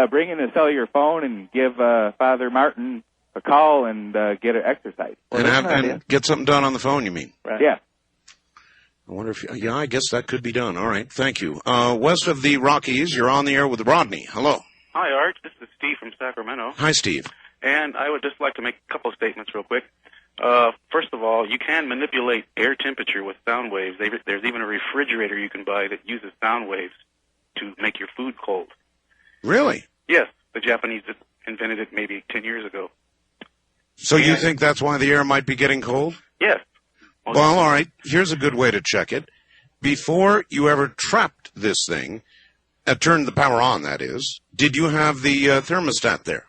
Speaker 5: bring in a cellular phone and give Father Martin a call and get an exercise.
Speaker 2: And get something done on the phone, you mean?
Speaker 5: Right. Yeah.
Speaker 2: I wonder if, I guess that could be done. All right, thank you. West of the Rockies, you're on the air with Rodney. Hello.
Speaker 6: Hi, Art. This is Steve from Sacramento.
Speaker 2: Hi, Steve.
Speaker 6: And I would just like to make a couple of statements real quick. First of all, you can manipulate air temperature with sound waves. There's even a refrigerator you can buy that uses sound waves to make your food cold.
Speaker 2: Really?
Speaker 6: Yes. The Japanese invented it maybe 10 years ago.
Speaker 2: So you think that's why the air might be getting cold?
Speaker 6: Yes.
Speaker 2: Well, all right. Here's a good way to check it. Before you ever trapped this thing, turned the power on, that is, did you have the thermostat there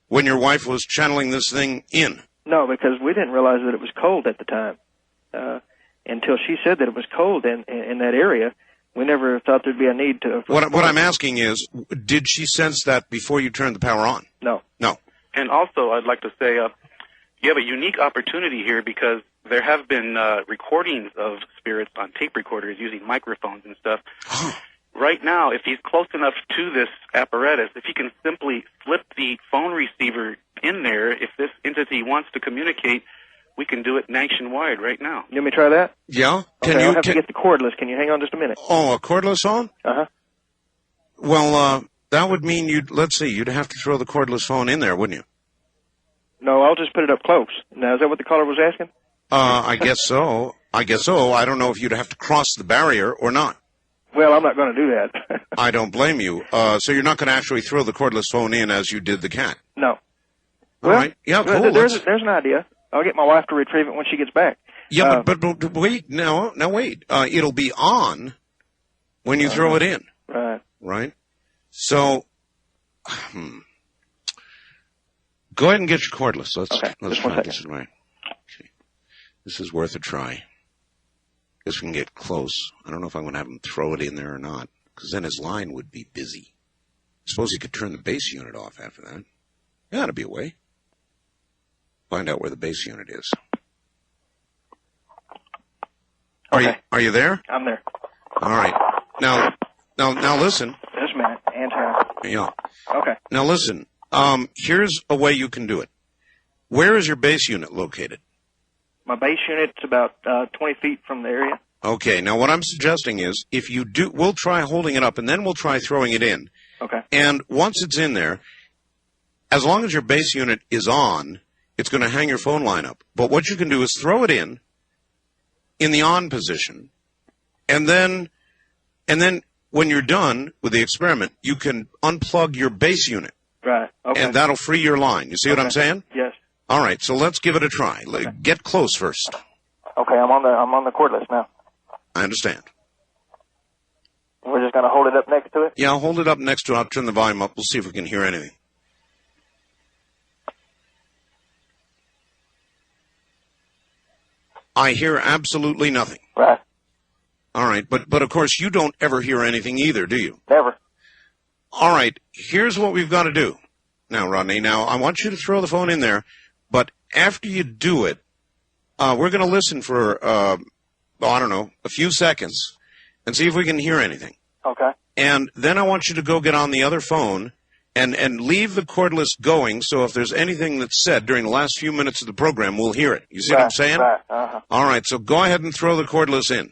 Speaker 2: when your wife was channeling this thing in?
Speaker 18: No, because we didn't realize that it was cold at the time. Until she said that it was cold in that area, we never thought there'd be a need to...
Speaker 2: What I'm asking is, did she sense that before you turned the power on?
Speaker 18: No.
Speaker 2: No.
Speaker 6: And also, I'd like to say, you have a unique opportunity here because there have been recordings of spirits on tape recorders using microphones and stuff. Right now, if he's close enough to this apparatus, if he can simply slip the phone receiver in there, if this entity wants to communicate, we can do it nationwide right now.
Speaker 18: You want me to try that?
Speaker 2: Yeah.
Speaker 18: Okay, I'll have to get the cordless. Can you hang on just a minute?
Speaker 2: Oh, a cordless phone?
Speaker 18: Uh-huh.
Speaker 2: Well, that would mean you'd have to throw the cordless phone in there, wouldn't you?
Speaker 18: No, I'll just put it up close. Now, is that what the caller was asking?
Speaker 2: I guess so. I don't know if you'd have to cross the barrier or not.
Speaker 18: Well, I'm not going to do that.
Speaker 2: I don't blame you. So you're not going to actually throw the cordless phone in as you did the cat?
Speaker 18: No.
Speaker 2: All right. Yeah, cool.
Speaker 18: There's an idea. I'll get my wife to retrieve it when she gets back.
Speaker 2: Yeah, but wait. Now wait. It'll be on when you throw it in.
Speaker 18: Right.
Speaker 2: Right? So, go ahead and get your cordless. Let's try this right. Okay. This is worth a try. Guess we can get close. I don't know if I'm going to have him throw it in there or not, because then his line would be busy. Suppose he could turn the base unit off after that. There ought to be a way. Find out where the base unit is. Are you there?
Speaker 18: I'm there.
Speaker 2: All right. Now listen.
Speaker 18: Just a minute. Antenna.
Speaker 2: Yeah.
Speaker 18: Okay.
Speaker 2: Now listen. Here's a way you can do it. Where is your base unit located?
Speaker 18: My base unit's about 20 feet from the area.
Speaker 2: Okay. Now what I'm suggesting is, if you do, we'll try holding it up, and then we'll try throwing it in.
Speaker 18: Okay.
Speaker 2: And once it's in there, as long as your base unit is on, it's going to hang your phone line up. But what you can do is throw it in the on position, and then when you're done with the experiment, you can unplug your base unit.
Speaker 18: Right. Okay.
Speaker 2: And that'll free your line. You see what I'm saying?
Speaker 18: Yes.
Speaker 2: All right. So let's give it a try. Get close first.
Speaker 18: Okay. I'm on the cordless now.
Speaker 2: I understand.
Speaker 18: We're just going to hold it up next to it?
Speaker 2: Yeah, I'll hold it up next to it. I'll turn the volume up. We'll see if we can hear anything. I hear absolutely nothing.
Speaker 18: Right.
Speaker 2: All right, but of course you don't ever hear anything either, do you?
Speaker 18: Never.
Speaker 2: All right, here's what we've got to do. Now, Rodney, I want you to throw the phone in there, But after you do it, we're going to listen for, I don't know, a few seconds and see if we can hear anything.
Speaker 18: Okay.
Speaker 2: And then I want you to go get on the other phone and leave the cordless going, so if there's anything that's said during the last few minutes of the program, we'll hear it. You see what I'm saying?
Speaker 18: Right. Uh-huh.
Speaker 2: All right, so go ahead and throw the cordless in.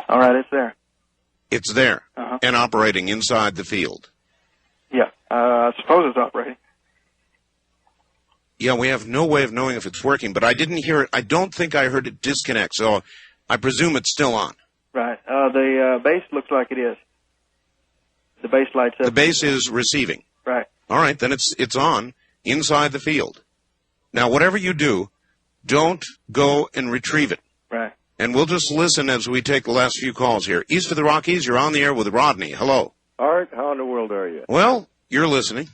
Speaker 18: All right, it's there.
Speaker 2: It's there and operating inside the field.
Speaker 18: Yeah, I suppose it's operating.
Speaker 2: Yeah, we have no way of knowing if it's working, but I didn't hear it. I don't think I heard it disconnect, so I presume it's still on.
Speaker 18: Right. The base looks like it is. The base lights up.
Speaker 2: The base is receiving.
Speaker 18: Right.
Speaker 2: All right, then it's on inside the field. Now, whatever you do, don't go and retrieve it.
Speaker 18: Right.
Speaker 2: And we'll just listen as we take the last few calls here. East of the Rockies, you're on the air with Rodney. Hello.
Speaker 7: Art, how in the world are you?
Speaker 2: Well, you're listening.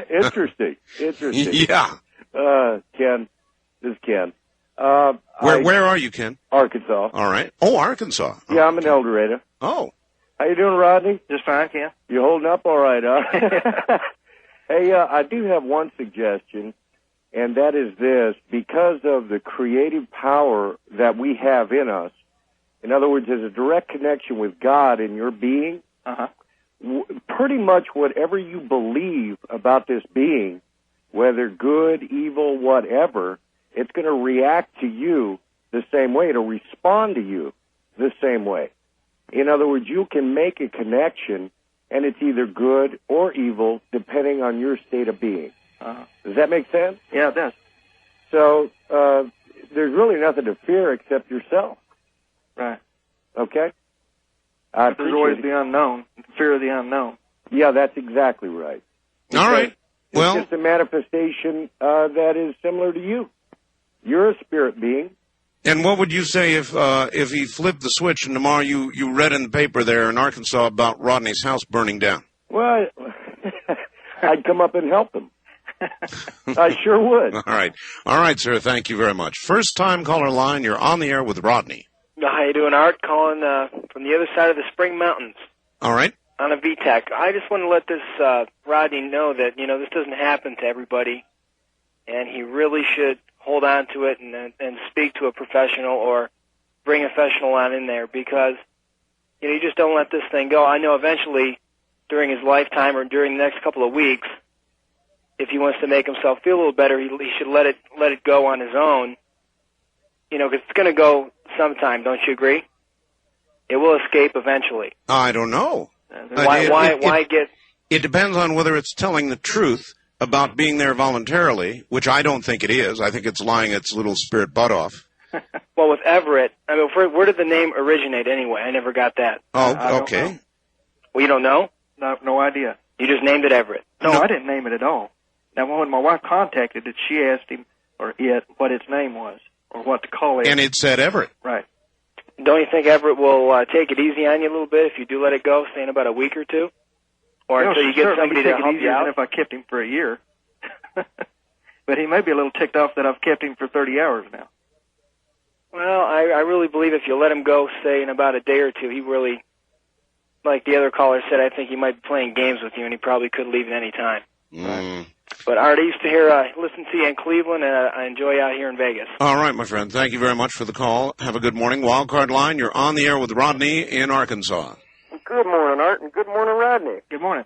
Speaker 7: Interesting.
Speaker 2: Yeah.
Speaker 7: Ken, this is Ken.
Speaker 2: Where are you, Ken?
Speaker 7: Arkansas.
Speaker 2: All right. Oh, Arkansas.
Speaker 7: Yeah, I'm in El Dorado.
Speaker 2: Oh.
Speaker 7: How you doing, Rodney?
Speaker 18: Just fine, Ken.
Speaker 7: You holding up all right, huh? Hey, I do have one suggestion, and that is this. Because of the creative power that we have in us, in other words, there's a direct connection with God in your being, pretty much whatever you believe about this being, whether good, evil, whatever, it's going to react to you the same way. It'll respond to you the same way. In other words, you can make a connection, and it's either good or evil, depending on your state of being. Does that make sense?
Speaker 18: Yeah, it does.
Speaker 7: So there's really nothing to fear except yourself.
Speaker 18: Right.
Speaker 7: Okay?
Speaker 18: There's always the unknown, fear of the unknown.
Speaker 7: Yeah, that's exactly right.
Speaker 2: All right.
Speaker 7: It's just a manifestation that is similar to you. You're a spirit being.
Speaker 2: And what would you say if he flipped the switch and tomorrow you read in the paper there in Arkansas about Rodney's house burning down?
Speaker 7: Well, I'd come up and help him. I sure would.
Speaker 2: All right, sir. Thank you very much. First time caller line. You're on the air with Rodney.
Speaker 8: How you doing, Art? Calling from the other side of the Spring Mountains.
Speaker 2: All right.
Speaker 8: On a VTAC. I just want to let this Rodney know that this doesn't happen to everybody, and he really should hold on to it and speak to a professional or bring a professional on in there, because you just don't let this thing go. I know eventually, during his lifetime or during the next couple of weeks, if he wants to make himself feel a little better, he should let it go on his own. Because it's going to go sometime. Don't you agree? It will escape eventually.
Speaker 2: I don't know.
Speaker 8: Why get?
Speaker 2: It depends on whether it's telling the truth about being there voluntarily, which I don't think it is. I think it's lying its little spirit butt off.
Speaker 8: Well, with Everett, I mean, where did the name originate anyway? I never got that.
Speaker 2: Oh, okay.
Speaker 8: Well, you don't know?
Speaker 18: No idea.
Speaker 8: You just named it Everett.
Speaker 18: No, I didn't name it at all. Now, when my wife contacted it, she asked him, or it, what its name was, or what to call it.
Speaker 2: And it said Everett.
Speaker 18: Right.
Speaker 8: Don't you think Everett will take it easy on you a little bit if you do let it go, say in about a week or two? Or until you get somebody to help you out?
Speaker 18: Than if I kept him for a year. But he may be a little ticked off that I've kept him for 30 hours now.
Speaker 8: Well, I really believe if you let him go, say, in about a day or two, he really, like the other caller said, I think he might be playing games with you, and he probably could leave at any time.
Speaker 2: Mm.
Speaker 8: But Art, I used to listen to you in Cleveland, and I enjoy you out here in Vegas.
Speaker 2: All right, my friend. Thank you very much for the call. Have a good morning. Wildcard line, you're on the air with Rodney in Arkansas.
Speaker 23: Good morning, Art, and good morning, Rodney.
Speaker 18: Good morning.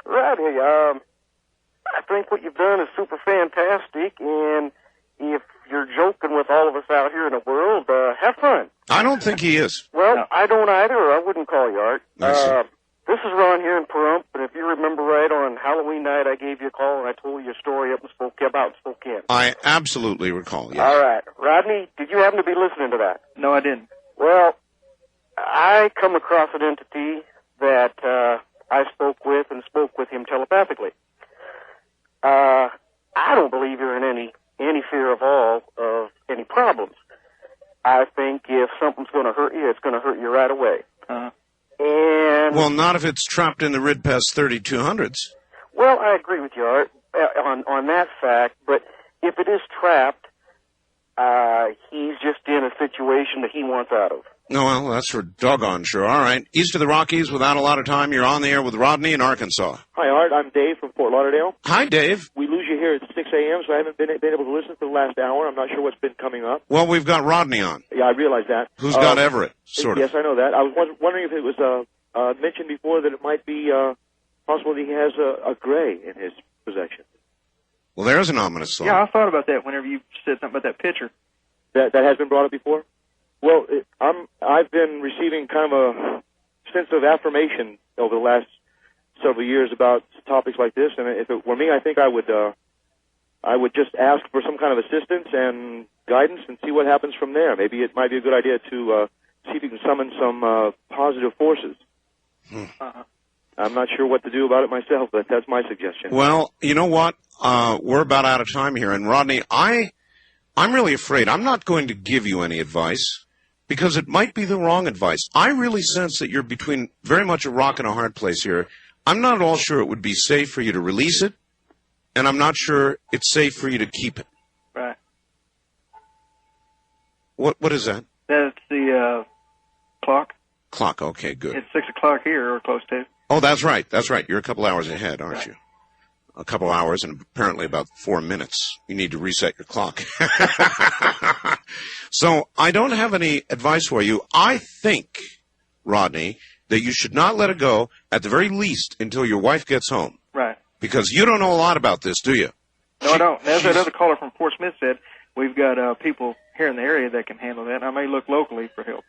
Speaker 23: Rodney, I think what you've done is super fantastic, and if you're joking with all of us out here in the world, have fun.
Speaker 2: I don't think he is.
Speaker 23: Well, no. I don't either, or I wouldn't call you, Art.
Speaker 2: I see.
Speaker 23: This is Ron here in Pahrump, and if you remember right, on Halloween night I gave you a call and I told you a story up in Spokane.
Speaker 2: I absolutely recall, yes.
Speaker 23: All right. Rodney, did you happen to be listening to that?
Speaker 18: No, I didn't.
Speaker 23: Well, I come across an entity that I spoke with him telepathically. I don't believe you're in any fear of all of any problems. I think if something's going to hurt you, it's going to hurt you right away. And
Speaker 2: well, not if it's trapped in the Ridpest 3200s.
Speaker 23: Well, I agree with you, Art, on that fact, but if it is trapped, he's just in a situation that he wants out of.
Speaker 2: No, well, that's for doggone sure. All right. East of the Rockies, without a lot of time, you're on the air with Rodney in Arkansas.
Speaker 9: Hi, Art. I'm Dave from Fort Lauderdale.
Speaker 2: Hi, Dave.
Speaker 9: We lose you here at 6 a.m., so I haven't been able to listen for the last hour. I'm not sure what's been coming up.
Speaker 2: Well, we've got Rodney on.
Speaker 9: Yeah, I realize that.
Speaker 2: Who's got Everett, sort of.
Speaker 9: Yes, I know that. I was wondering if it was mentioned before that it might be possible that he has a gray in his possession.
Speaker 2: Well, there's an ominous thought.
Speaker 18: Yeah, I thought about that whenever you said something about that picture.
Speaker 9: That has been brought up before? Well, I've been receiving kind of a sense of affirmation over the last several years about topics like this, and if it were me, I think I would just ask for some kind of assistance and guidance and see what happens from there. Maybe it might be a good idea to see if you can summon some positive forces. I'm not sure what to do about it myself, but that's my suggestion.
Speaker 2: Well, you know what? We're about out of time here, and Rodney, I'm really afraid I'm not going to give you any advice because it might be the wrong advice. I really sense that you're between very much a rock and a hard place here. I'm not at all sure it would be safe for you to release it, and I'm not sure it's safe for you to keep it.
Speaker 18: Right.
Speaker 2: What is that?
Speaker 18: That's the clock.
Speaker 2: Clock, okay, good.
Speaker 18: It's 6 o'clock here, or close to.
Speaker 2: Oh, that's right. That's right. You're a couple hours ahead, aren't you? A couple hours and apparently about 4 minutes. You need to reset your clock. So I don't have any advice for you. I think, Rodney, that you should not let it go at the very least until your wife gets home.
Speaker 18: Right.
Speaker 2: Because you don't know a lot about this, do you?
Speaker 18: No, I don't. As that other caller from Fort Smith said, we've got people here in the area that can handle that. I may look locally for help.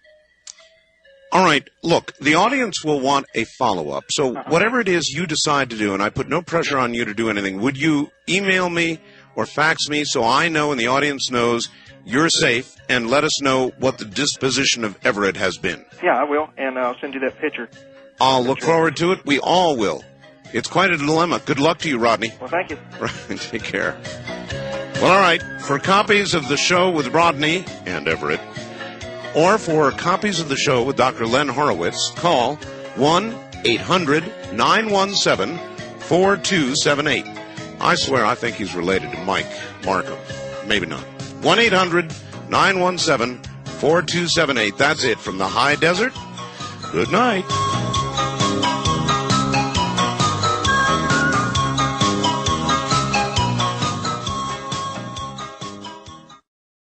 Speaker 2: All right, look, the audience will want a follow-up. So whatever it is you decide to do, and I put no pressure on you to do anything, would you email me or fax me so I know and the audience knows you're safe, and let us know what the disposition of Everett has been?
Speaker 18: Yeah, I will, and I'll send you that picture.
Speaker 2: I'll look forward to it. We all will. It's quite a dilemma. Good luck to you, Rodney.
Speaker 18: Well, thank you.
Speaker 2: Right, take care. Well, all right, for copies of the show with Rodney and Everett, or for copies of the show with Dr. Len Horowitz, call 1-800-917-4278. I swear I think he's related to Mike Markham. Maybe not. 1-800-917-4278. That's it from the high desert. Good night.